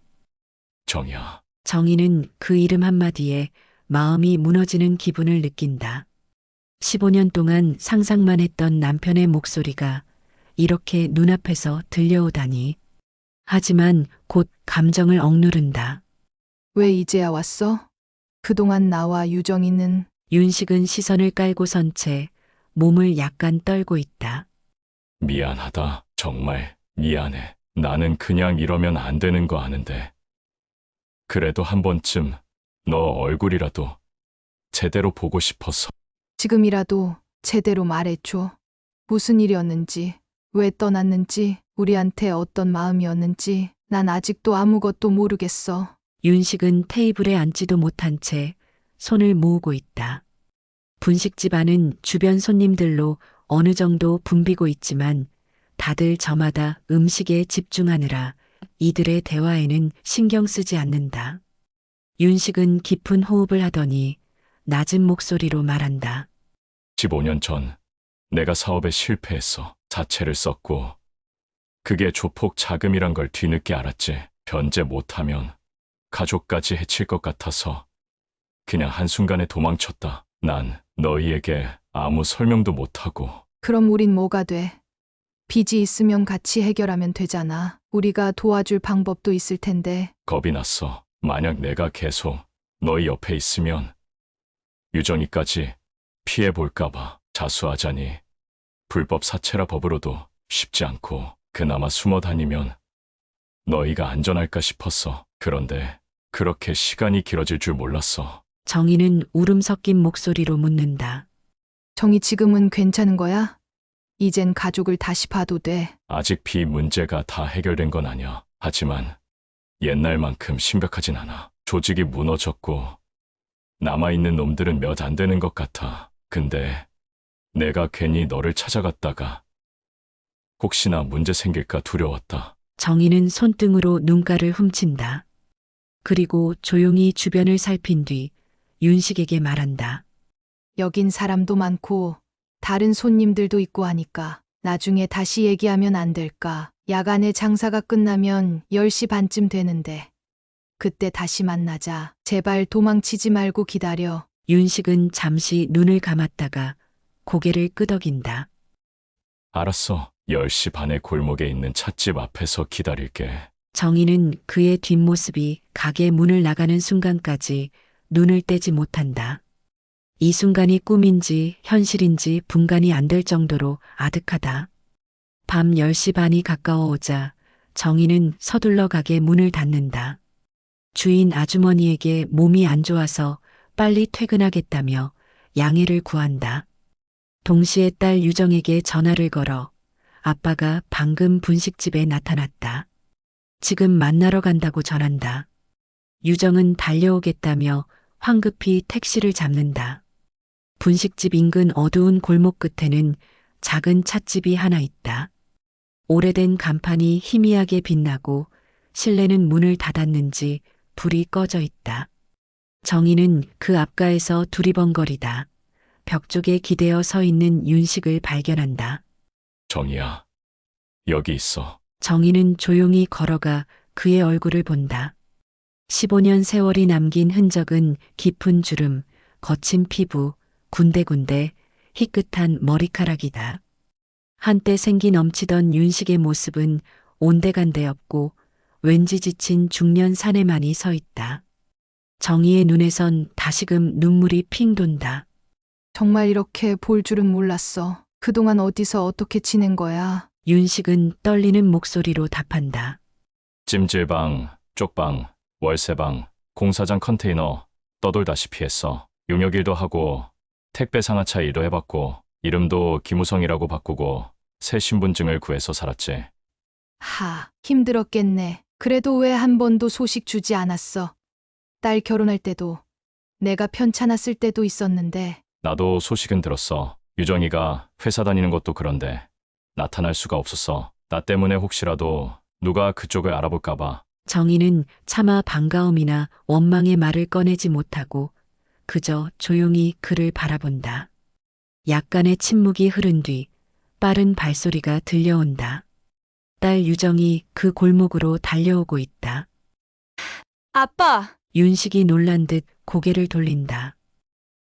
정희야, 정희는 그 이름 한마디에 마음이 무너지는 기분을 느낀다. 15년 동안 상상만 했던 남편의 목소리가 이렇게 눈앞에서 들려오다니. 하지만 곧 감정을 억누른다. 왜 이제야 왔어? 그동안 나와 유정이는 윤식은 시선을 깔고 선 채 몸을 약간 떨고 있다. 미안하다. 정말 미안해. 나는 그냥 이러면 안 되는 거 아는데. 그래도 한 번쯤 너 얼굴이라도 제대로 보고 싶어서. 지금이라도 제대로 말해줘. 무슨 일이었는지, 왜 떠났는지, 우리한테 어떤 마음이었는지 난 아직도 아무것도 모르겠어. 윤식은 테이블에 앉지도 못한 채 손을 모으고 있다. 분식집 안은 주변 손님들로 어느 정도 붐비고 있지만 다들 저마다 음식에 집중하느라 이들의 대화에는 신경 쓰지 않는다. 윤식은 깊은 호흡을 하더니 낮은 목소리로 말한다. 15년 전 내가 사업에 실패했어. 자체를 썼고 그게 조폭 자금이란 걸 뒤늦게 알았지. 변제 못하면 가족까지 해칠 것 같아서 그냥 한순간에 도망쳤다. 난 너희에게 아무 설명도 못하고. 그럼 우린 뭐가 돼? 빚이 있으면 같이 해결하면 되잖아. 우리가 도와줄 방법도 있을 텐데. 겁이 났어. 만약 내가 계속 너희 옆에 있으면 유정이까지 피해볼까봐 자수하자니 불법 사채라 법으로도 쉽지 않고 그나마 숨어 다니면 너희가 안전할까 싶었어. 그런데 그렇게 시간이 길어질 줄 몰랐어. 정희는 울음 섞인 목소리로 묻는다. 정이 지금은 괜찮은 거야? 이젠 가족을 다시 봐도 돼. 아직 비 문제가 다 해결된 건 아니야. 하지만 옛날만큼 심각하진 않아. 조직이 무너졌고 남아있는 놈들은 몇 안 되는 것 같아. 근데 내가 괜히 너를 찾아갔다가 혹시나 문제 생길까 두려웠다. 정희는 손등으로 눈가를 훔친다. 그리고 조용히 주변을 살핀 뒤 윤식에게 말한다. 여긴 사람도 많고 다른 손님들도 있고 하니까 나중에 다시 얘기하면 안 될까? 야간에 장사가 끝나면 10시 반쯤 되는데 그때 다시 만나자. 제발 도망치지 말고 기다려. 윤식은 잠시 눈을 감았다가 고개를 끄덕인다. 알았어. 10시 반에 골목에 있는 찻집 앞에서 기다릴게. 정희는 그의 뒷모습이 가게 문을 나가는 순간까지 눈을 떼지 못한다. 이 순간이 꿈인지 현실인지 분간이 안 될 정도로 아득하다. 밤 10시 반이 가까워오자 정희는 서둘러 가게 문을 닫는다. 주인 아주머니에게 몸이 안 좋아서 빨리 퇴근하겠다며 양해를 구한다. 동시에 딸 유정에게 전화를 걸어 아빠가 방금 분식집에 나타났다. 지금 만나러 간다고 전한다. 유정은 달려오겠다며 황급히 택시를 잡는다. 분식집 인근 어두운 골목 끝에는 작은 찻집이 하나 있다. 오래된 간판이 희미하게 빛나고 실내는 문을 닫았는지 불이 꺼져 있다. 정희는 그 앞가에서 두리번거리다 벽 쪽에 기대어 서 있는 윤식을 발견한다. 정이야. 여기 있어. 정희는 조용히 걸어가 그의 얼굴을 본다. 15년 세월이 남긴 흔적은 깊은 주름, 거친 피부, 군데군데 희끗한 머리카락이다. 한때 생기 넘치던 윤식의 모습은 온데간데 없고 왠지 지친 중년 사내만이 서 있다. 정희의 눈에선 다시금 눈물이 핑 돈다. 정말 이렇게 볼 줄은 몰랐어. 그동안 어디서 어떻게 지낸 거야? 윤식은 떨리는 목소리로 답한다. 찜질방, 쪽방, 월세방, 공사장 컨테이너 떠돌다시피 했어. 용역일도 하고 택배 상하차 일도 해봤고 이름도 김우성이라고 바꾸고 새 신분증을 구해서 살았지. 힘들었겠네. 그래도 왜 한 번도 소식 주지 않았어? 딸 결혼할 때도, 내가 편찮았을 때도 있었는데. 나도 소식은 들었어. 유정이가 회사 다니는 것도 그런데 나타날 수가 없었어. 나 때문에 혹시라도 누가 그쪽을 알아볼까봐. 정희는 차마 반가움이나 원망의 말을 꺼내지 못하고 그저 조용히 그를 바라본다. 약간의 침묵이 흐른 뒤 빠른 발소리가 들려온다. 딸 유정이 그 골목으로 달려오고 있다. 아빠! 윤식이 놀란 듯 고개를 돌린다.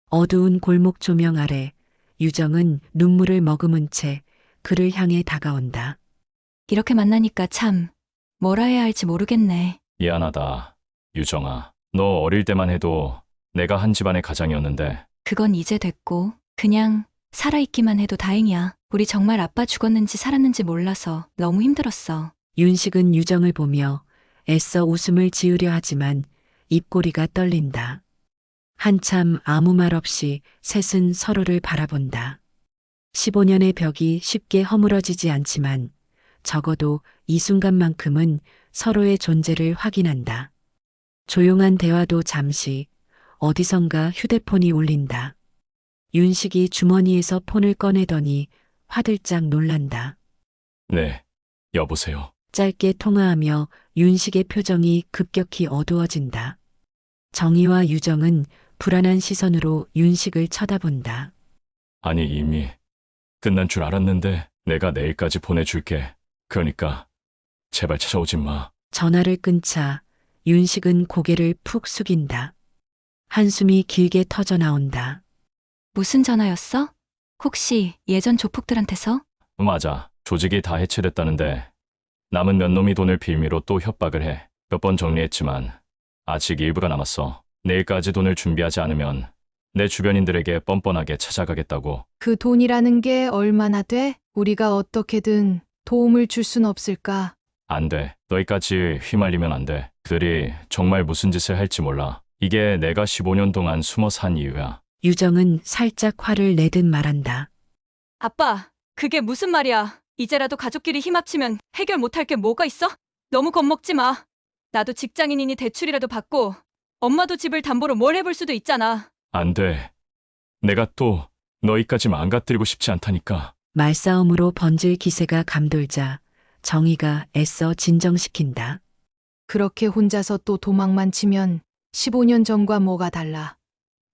어두운 골목 조명 아래 유정은 눈물을 머금은 채 그를 향해 다가온다. 이렇게 만나니까 참 뭐라 해야 할지 모르겠네. 미안하다, 유정아. 너 어릴 때만 해도 내가 한 집안의 가장이었는데 그건 이제 됐고 그냥 살아있기만 해도 다행이야. 우리 정말 아빠 죽었는지 살았는지 몰라서 너무 힘들었어. 윤식은 유정을 보며 애써 웃음을 지으려 하지만 입꼬리가 떨린다. 한참 아무 말 없이 셋은 서로를 바라본다. 15년의 벽이 쉽게 허물어지지 않지만 적어도 이 순간만큼은 서로의 존재를 확인한다. 조용한 대화도 잠시 어디선가 휴대폰이 울린다. 윤식이 주머니에서 폰을 꺼내더니 화들짝 놀란다. 네, 여보세요. 짧게 통화하며 윤식의 표정이 급격히 어두워진다. 정희와 유정은 불안한 시선으로 윤식을 쳐다본다. 아니 이미 끝난 줄 알았는데 내가 내일까지 보내줄게. 그러니까 제발 찾아오지 마. 전화를 끊자 윤식은 고개를 푹 숙인다. 한숨이 길게 터져 나온다. 무슨 전화였어? 혹시 예전 조폭들한테서? 맞아. 조직이 다 해체됐다는데 남은 몇 놈이 돈을 빌미로 또 협박을 해. 몇 번 정리했지만 아직 일부가 남았어. 내일까지 돈을 준비하지 않으면 내 주변인들에게 뻔뻔하게 찾아가겠다고. 그 돈이라는 게 얼마나 돼? 우리가 어떻게든 도움을 줄 순 없을까? 안 돼. 너희까지 휘말리면 안 돼. 그들이 정말 무슨 짓을 할지 몰라. 이게 내가 15년 동안 숨어 산 이유야. 유정은 살짝 화를 내듯 말한다. 아빠, 그게 무슨 말이야? 이제라도 가족끼리 힘 합치면 해결 못할 게 뭐가 있어? 너무 겁먹지 마. 나도 직장인이니 대출이라도 받고 엄마도 집을 담보로 뭘 해볼 수도 있잖아. 안 돼. 내가 또 너희까지 망가뜨리고 싶지 않다니까. 말싸움으로 번질 기세가 감돌자 정희가 애써 진정시킨다. 그렇게 혼자서 또 도망만 치면 15년 전과 뭐가 달라?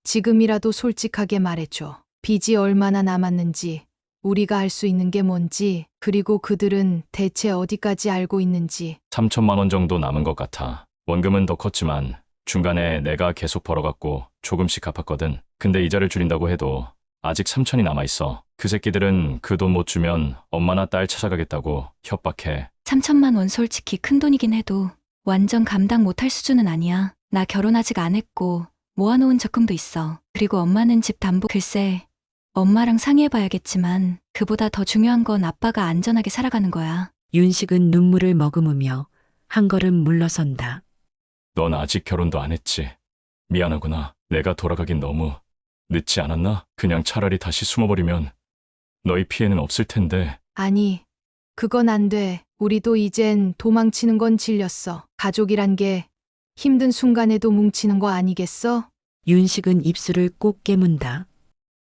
지금이라도 솔직하게 말해줘. 빚이 얼마나 남았는지, 우리가 할 수 있는 게 뭔지, 그리고 그들은 대체 어디까지 알고 있는지. 3천만 원 정도 남은 것 같아. 원금은 더 컸지만 중간에 내가 계속 벌어갖고 조금씩 갚았거든. 근데 이자를 줄인다고 해도 아직 3천이 남아있어. 그 새끼들은 그 돈 못 주면 엄마나 딸 찾아가겠다고 협박해. 3천만 원 솔직히 큰 돈이긴 해도 완전 감당 못할 수준은 아니야. 나 결혼 아직 안 했고 모아놓은 적금도 있어. 그리고 엄마는 집 담보. 글쎄, 엄마랑 상의해봐야겠지만 그보다 더 중요한 건 아빠가 안전하게 살아가는 거야. 윤식은 눈물을 머금으며 한 걸음 물러선다. 넌 아직 결혼도 안 했지. 미안하구나. 내가 돌아가긴 너무 늦지 않았나? 그냥 차라리 다시 숨어버리면 너희 피해는 없을 텐데. 아니, 그건 안 돼. 우리도 이젠 도망치는 건 질렸어. 가족이란 게 힘든 순간에도 뭉치는 거 아니겠어? 윤식은 입술을 꼭 깨문다.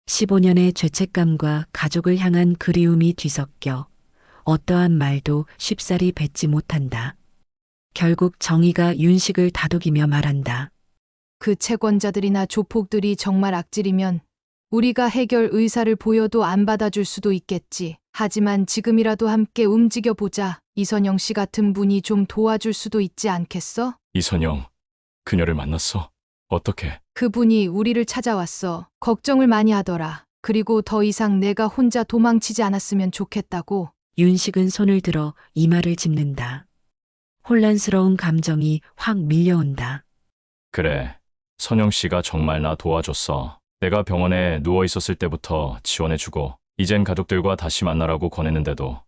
15년의 죄책감과 가족을 향한 그리움이 뒤섞여 어떠한 말도 쉽사리 뱉지 못한다. 결국 정희가 윤식을 다독이며 말한다. 그 채권자들이나 조폭들이 정말 악질이면 우리가 해결 의사를 보여도 안 받아줄 수도 있겠지. 하지만 지금이라도 함께 움직여 보자. 이선영 씨 같은 분이 좀 도와줄 수도 있지 않겠어? 이선영, 그녀를 만났어? 어떻게? 그분이 우리를 찾아왔어. 걱정을 많이 하더라. 그리고 더 이상 내가 혼자 도망치지 않았으면 좋겠다고. 윤식은 손을 들어 이마를 짚는다. 혼란스러운 감정이 확 밀려온다. 그래, 선영 씨가 정말 나 도와줬어. 내가 병원에 누워 있었을 때부터 지원해주고, 이젠 가족들과 다시 만나라고 권했는데도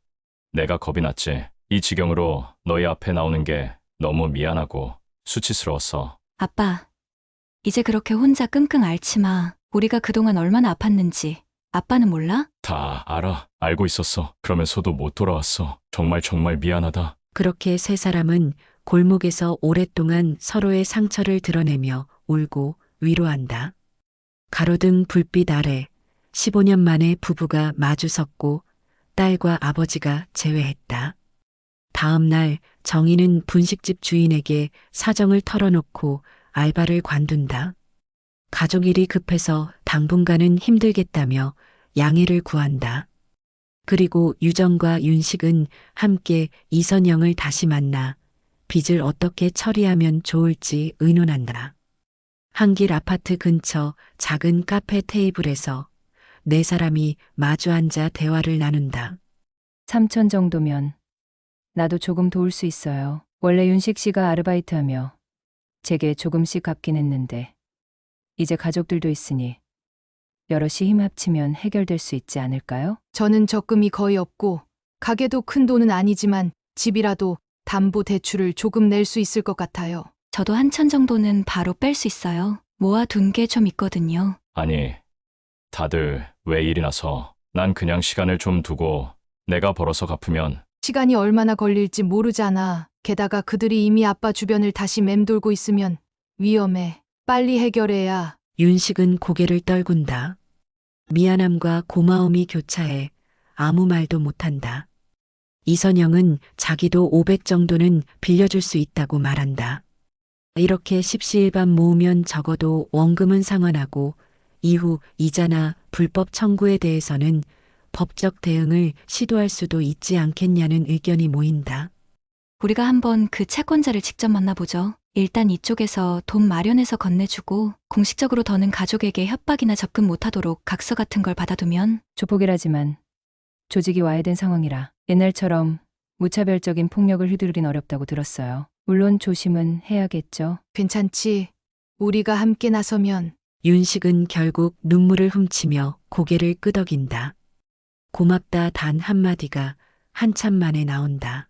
내가 겁이 났지. 이 지경으로 너희 앞에 나오는 게 너무 미안하고 수치스러웠어. 아빠, 이제 그렇게 혼자 끙끙 앓지 마. 우리가 그동안 얼마나 아팠는지 아빠는 몰라? 다 알아. 알고 있었어. 그러면서도 못 돌아왔어. 정말 미안하다. 그렇게 세 사람은 골목에서 오랫동안 서로의 상처를 드러내며 울고 위로한다. 가로등 불빛 아래 15년 만에 부부가 마주 섰고 딸과 아버지가 재회했다. 다음 날 정희는 분식집 주인에게 사정을 털어놓고 알바를 관둔다. 가족 일이 급해서 당분간은 힘들겠다며 양해를 구한다. 그리고 유정과 윤식은 함께 이선영을 다시 만나 빚을 어떻게 처리하면 좋을지 의논한다. 한길 아파트 근처 작은 카페 테이블에서 네 사람이 마주 앉아 대화를 나눈다. 3천 정도면 나도 조금 도울 수 있어요. 원래 윤식 씨가 아르바이트하며 제게 조금씩 갚긴 했는데 이제 가족들도 있으니 여럿이 힘 합치면 해결될 수 있지 않을까요? 저는 적금이 거의 없고 가게도 큰 돈은 아니지만 집이라도 담보 대출을 조금 낼 수 있을 것 같아요. 저도 1,000 정도는 바로 뺄 수 있어요. 모아둔 게 좀 있거든요. 아니, 다들 왜 일이 나서. 난 그냥 시간을 좀 두고 내가 벌어서 갚으면. 시간이 얼마나 걸릴지 모르잖아. 게다가 그들이 이미 아빠 주변을 다시 맴돌고 있으면 위험해. 빨리 해결해야. 윤식은 고개를 떨군다. 미안함과 고마움이 교차해 아무 말도 못한다. 이선영은 자기도 500 정도는 빌려줄 수 있다고 말한다. 이렇게 십시일반 모으면 적어도 원금은 상환하고 이후 이자나 불법 청구에 대해서는 법적 대응을 시도할 수도 있지 않겠냐는 의견이 모인다. 우리가 한번 그 채권자를 직접 만나보죠. 일단 이쪽에서 돈 마련해서 건네주고 공식적으로 더는 가족에게 협박이나 접근 못하도록 각서 같은 걸 받아두면. 조폭이라지만 조직이 와해된 상황이라 옛날처럼 무차별적인 폭력을 휘두르긴 어렵다고 들었어요. 물론 조심은 해야겠죠. 괜찮지? 우리가 함께 나서면. 윤식은 결국 눈물을 훔치며 고개를 끄덕인다. 고맙다 단 한마디가 한참 만에 나온다.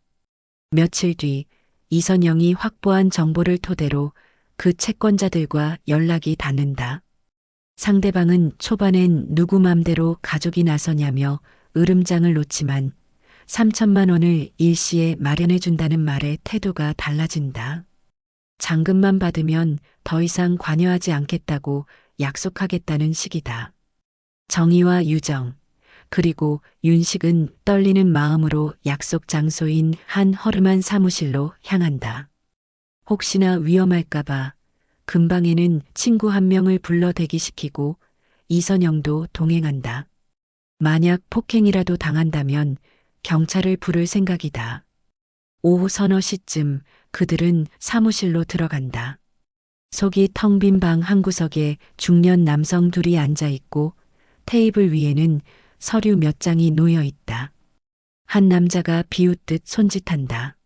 며칠 뒤 이선영이 확보한 정보를 토대로 그 채권자들과 연락이 닿는다. 상대방은 초반엔 누구 맘대로 가족이 나서냐며 으름장을 놓지만 3천만 원을 일시에 마련해준다는 말에 태도가 달라진다. 잔금만 받으면 더 이상 관여하지 않겠다고 약속하겠다는 식이다. 정희와 유정, 그리고 윤식은 떨리는 마음으로 약속 장소인 한 허름한 사무실로 향한다. 혹시나 위험할까봐 근방에는 친구 한 명을 불러 대기시키고 이선영도 동행한다. 만약 폭행이라도 당한다면 경찰을 부를 생각이다. 오후 서너 시쯤 그들은 사무실로 들어간다. 속이 텅 빈 방 한 구석에 중년 남성 둘이 앉아 있고 테이블 위에는 서류 몇 장이 놓여 있다. 한 남자가 비웃듯 손짓한다.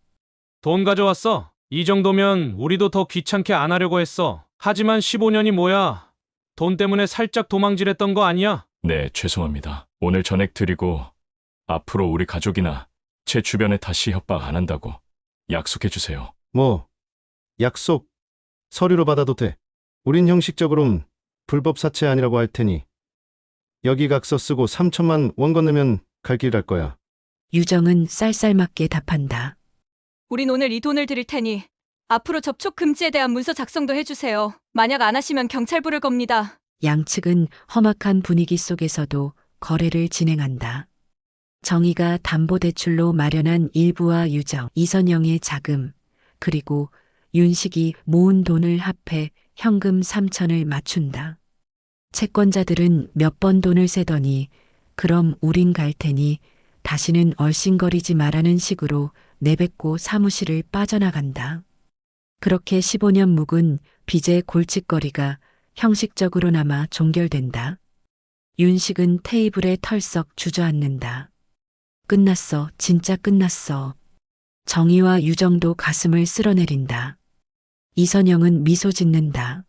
돈 가져왔어. 이 정도면 우리도 더 귀찮게 안 하려고 했어. 하지만 15년이 뭐야. 돈 때문에 살짝 도망질했던 거 아니야? 네, 죄송합니다. 오늘 전액 드리고 앞으로 우리 가족이나 제 주변에 다시 협박 안 한다고 약속해 주세요. 뭐, 약속, 서류로 받아도 돼. 우린 형식적으론 불법 사채 아니라고 할 테니. 여기 각서 쓰고 3천만 원 건네면 갈 길 할 거야. 유정은 쌀쌀맞게 답한다. 우린 오늘 이 돈을 드릴 테니 앞으로 접촉 금지에 대한 문서 작성도 해주세요. 만약 안 하시면 경찰 부를 겁니다. 양측은 험악한 분위기 속에서도 거래를 진행한다. 정희가 담보대출로 마련한 일부와 유정, 이선영의 자금, 그리고 윤식이 모은 돈을 합해 현금 3천을 맞춘다. 채권자들은 몇 번 돈을 세더니 그럼 우린 갈 테니 다시는 얼씬거리지 말라는 식으로 내뱉고 사무실을 빠져나간다. 그렇게 15년 묵은 빚의 골칫거리가 형식적으로나마 종결된다. 윤식은 테이블에 털썩 주저앉는다. 끝났어, 진짜 끝났어. 정희와 유정도 가슴을 쓸어내린다. 이선영은 미소 짓는다.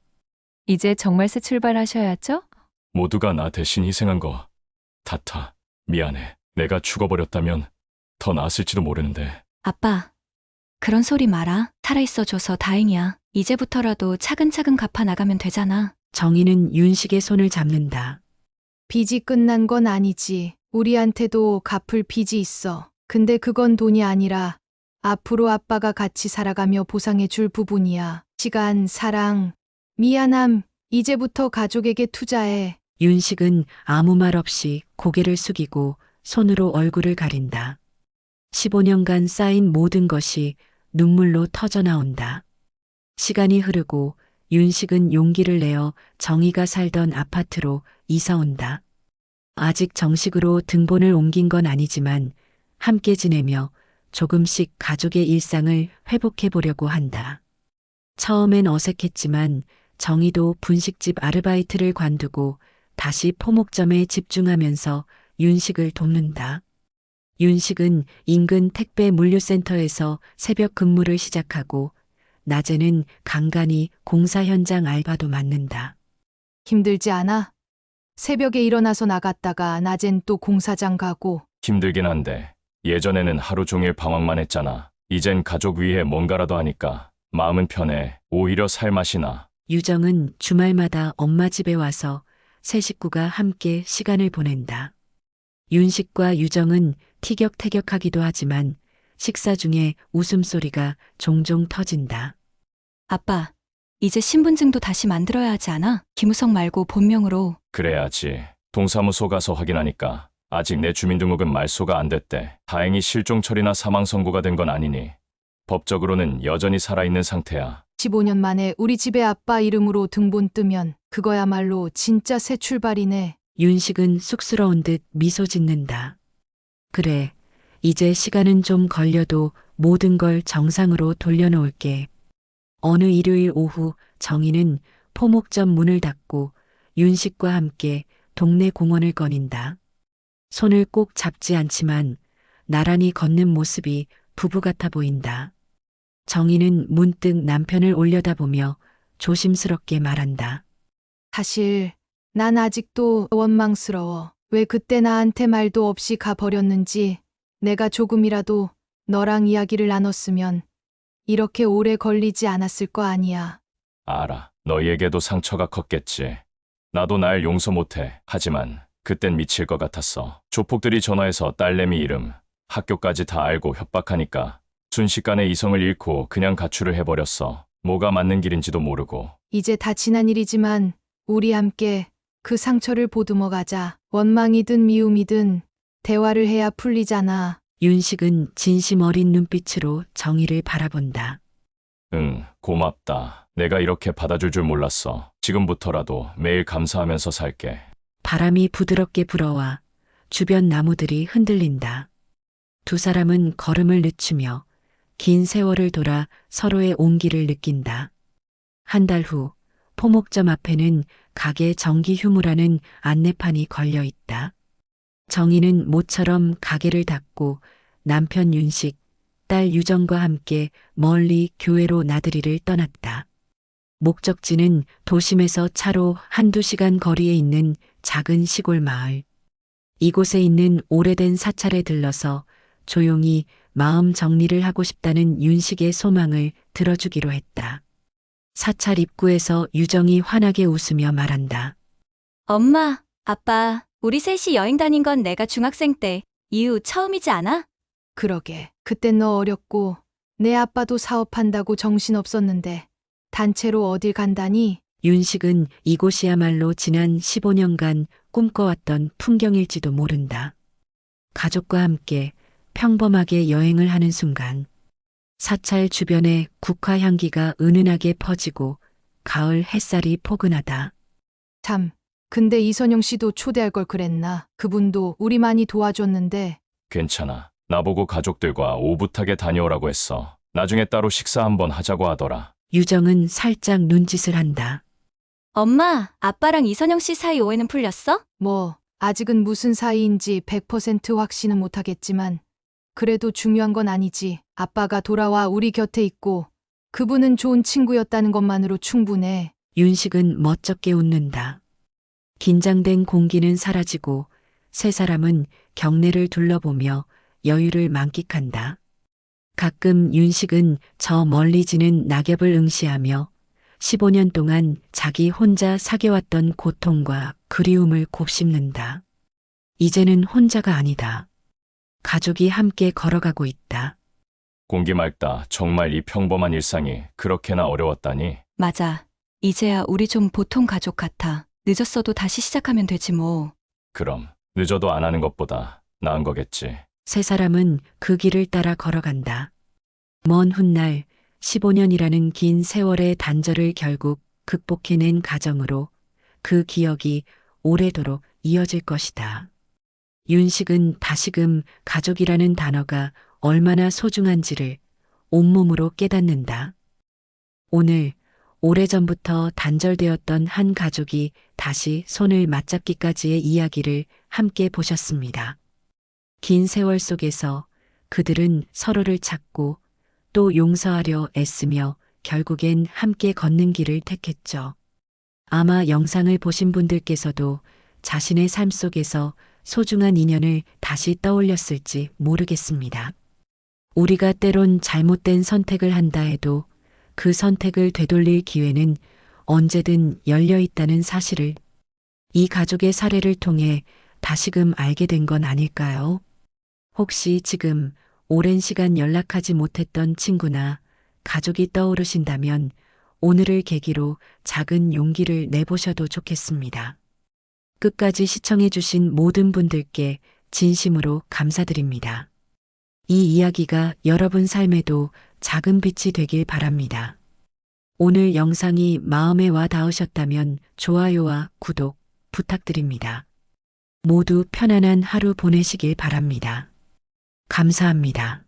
이제 정말 새 출발하셔야죠? 모두가 나 대신 희생한 거 같아. 미안해. 내가 죽어버렸다면 더 나았을지도 모르는데. 아빠, 그런 소리 마라. 살아있어줘서 다행이야. 이제부터라도 차근차근 갚아 나가면 되잖아. 정희는 윤식의 손을 잡는다. 빚이 끝난 건 아니지. 우리한테도 갚을 빚이 있어. 근데 그건 돈이 아니라 앞으로 아빠가 같이 살아가며 보상해 줄 부분이야. 시간, 사랑, 미안함, 이제부터 가족에게 투자해. 윤식은 아무 말 없이 고개를 숙이고 손으로 얼굴을 가린다. 15년간 쌓인 모든 것이 눈물로 터져 나온다. 시간이 흐르고 윤식은 용기를 내어 정희가 살던 아파트로 이사 온다. 아직 정식으로 등본을 옮긴 건 아니지만 함께 지내며 조금씩 가족의 일상을 회복해 보려고 한다. 처음엔 어색했지만 정희도 분식집 아르바이트를 관두고 다시 포목점에 집중하면서 윤식을 돕는다. 윤식은 인근 택배 물류센터에서 새벽 근무를 시작하고 낮에는 간간히 공사 현장 알바도 맡는다. 힘들지 않아? 새벽에 일어나서 나갔다가 낮엔 또 공사장 가고. 힘들긴 한데 예전에는 하루 종일 방황만 했잖아. 이젠 가족 위해 뭔가라도 하니까 마음은 편해. 오히려 살맛이 나. 유정은 주말마다 엄마 집에 와서 세 식구가 함께 시간을 보낸다. 윤식과 유정은 티격태격하기도 하지만 식사 중에 웃음소리가 종종 터진다. 아빠, 이제 신분증도 다시 만들어야 하지 않아? 김우성 말고 본명으로. 그래야지. 동사무소 가서 확인하니까 아직 내 주민등록은 말소가 안 됐대. 다행히 실종 처리나 사망 선고가 된 건 아니니 법적으로는 여전히 살아있는 상태야. 15년 만에 우리 집에 아빠 이름으로 등본 뜨면 그거야말로 진짜 새 출발이네. 윤식은 쑥스러운 듯 미소 짓는다. 그래, 이제 시간은 좀 걸려도 모든 걸 정상으로 돌려놓을게. 어느 일요일 오후 정희는 포목점 문을 닫고 윤식과 함께 동네 공원을 거닌다. 손을 꼭 잡지 않지만 나란히 걷는 모습이 부부 같아 보인다. 정희는 문득 남편을 올려다보며 조심스럽게 말한다. 사실 난 아직도 원망스러워. 왜 그때 나한테 말도 없이 가버렸는지. 내가 조금이라도 너랑 이야기를 나눴으면 이렇게 오래 걸리지 않았을 거 아니야. 알아. 너희에게도 상처가 컸겠지. 나도 날 용서 못해. 하지만 그땐 미칠 것 같았어. 조폭들이 전화해서 딸내미 이름, 학교까지 다 알고 협박하니까 순식간에 이성을 잃고 그냥 가출을 해버렸어. 뭐가 맞는 길인지도 모르고. 이제 다 지난 일이지만 우리 함께 그 상처를 보듬어 가자. 원망이든 미움이든 대화를 해야 풀리잖아. 윤식은 진심 어린 눈빛으로 정희를 바라본다. 응, 고맙다. 내가 이렇게 받아줄 줄 몰랐어. 지금부터라도 매일 감사하면서 살게. 바람이 부드럽게 불어와 주변 나무들이 흔들린다. 두 사람은 걸음을 늦추며 긴 세월을 돌아 서로의 온기를 느낀다. 한 달 후 포목점 앞에는 가게 정기 휴무라는 안내판이 걸려 있다. 정희는 모처럼 가게를 닫고 남편 윤식, 딸 유정과 함께 멀리 교회로 나들이를 떠났다. 목적지는 도심에서 차로 한두 시간 거리에 있는 작은 시골 마을. 이곳에 있는 오래된 사찰에 들러서 조용히 마음 정리를 하고 싶다는 윤식의 소망을 들어주기로 했다. 사찰 입구에서 유정이 환하게 웃으며 말한다. 엄마, 아빠, 우리 셋이 여행 다닌 건 내가 중학생 때 이후 처음이지 않아? 그러게. 그땐 너 어렸고 내 아빠도 사업한다고 정신없었는데 단체로 어딜 간다니? 윤식은 이곳이야말로 지난 15년간 꿈꿔왔던 풍경일지도 모른다. 가족과 함께 평범하게 여행을 하는 순간 사찰 주변에 국화 향기가 은은하게 퍼지고 가을 햇살이 포근하다. 참, 근데 이선영 씨도 초대할 걸 그랬나? 그분도 우리 많이 도와줬는데. 괜찮아. 나보고 가족들과 오붓하게 다녀오라고 했어. 나중에 따로 식사 한번 하자고 하더라. 유정은 살짝 눈짓을 한다. 엄마, 아빠랑 이선영 씨 사이 오해는 풀렸어? 뭐, 아직은 무슨 사이인지 100% 확신은 못하겠지만, 그래도 중요한 건 아니지. 아빠가 돌아와 우리 곁에 있고, 그분은 좋은 친구였다는 것만으로 충분해. 윤식은 멋쩍게 웃는다. 긴장된 공기는 사라지고 세 사람은 경내를 둘러보며 여유를 만끽한다. 가끔 윤식은 저 멀리 지는 낙엽을 응시하며 15년 동안 자기 혼자 사겨왔던 고통과 그리움을 곱씹는다. 이제는 혼자가 아니다. 가족이 함께 걸어가고 있다. 공기 맑다. 정말 이 평범한 일상이 그렇게나 어려웠다니. 맞아. 이제야 우리 좀 보통 가족 같아. 늦었어도 다시 시작하면 되지 뭐. 그럼 늦어도 안 하는 것보다 나은 거겠지. 세 사람은 그 길을 따라 걸어간다. 먼 훗날 15년이라는 긴 세월의 단절을 결국 극복해낸 가정으로 그 기억이 오래도록 이어질 것이다. 윤식은 다시금 가족이라는 단어가 얼마나 소중한지를 온몸으로 깨닫는다. 오늘 오래전부터 단절되었던 한 가족이 다시 손을 맞잡기까지의 이야기를 함께 보셨습니다. 긴 세월 속에서 그들은 서로를 찾고 또 용서하려 애쓰며 결국엔 함께 걷는 길을 택했죠. 아마 영상을 보신 분들께서도 자신의 삶 속에서 소중한 인연을 다시 떠올렸을지 모르겠습니다. 우리가 때론 잘못된 선택을 한다 해도 그 선택을 되돌릴 기회는 언제든 열려 있다는 사실을 이 가족의 사례를 통해 다시금 알게 된 건 아닐까요? 혹시 지금 오랜 시간 연락하지 못했던 친구나 가족이 떠오르신다면 오늘을 계기로 작은 용기를 내보셔도 좋겠습니다. 끝까지 시청해주신 모든 분들께 진심으로 감사드립니다. 이 이야기가 여러분 삶에도 작은 빛이 되길 바랍니다. 오늘 영상이 마음에 와 닿으셨다면 좋아요와 구독 부탁드립니다. 모두 편안한 하루 보내시길 바랍니다. 감사합니다.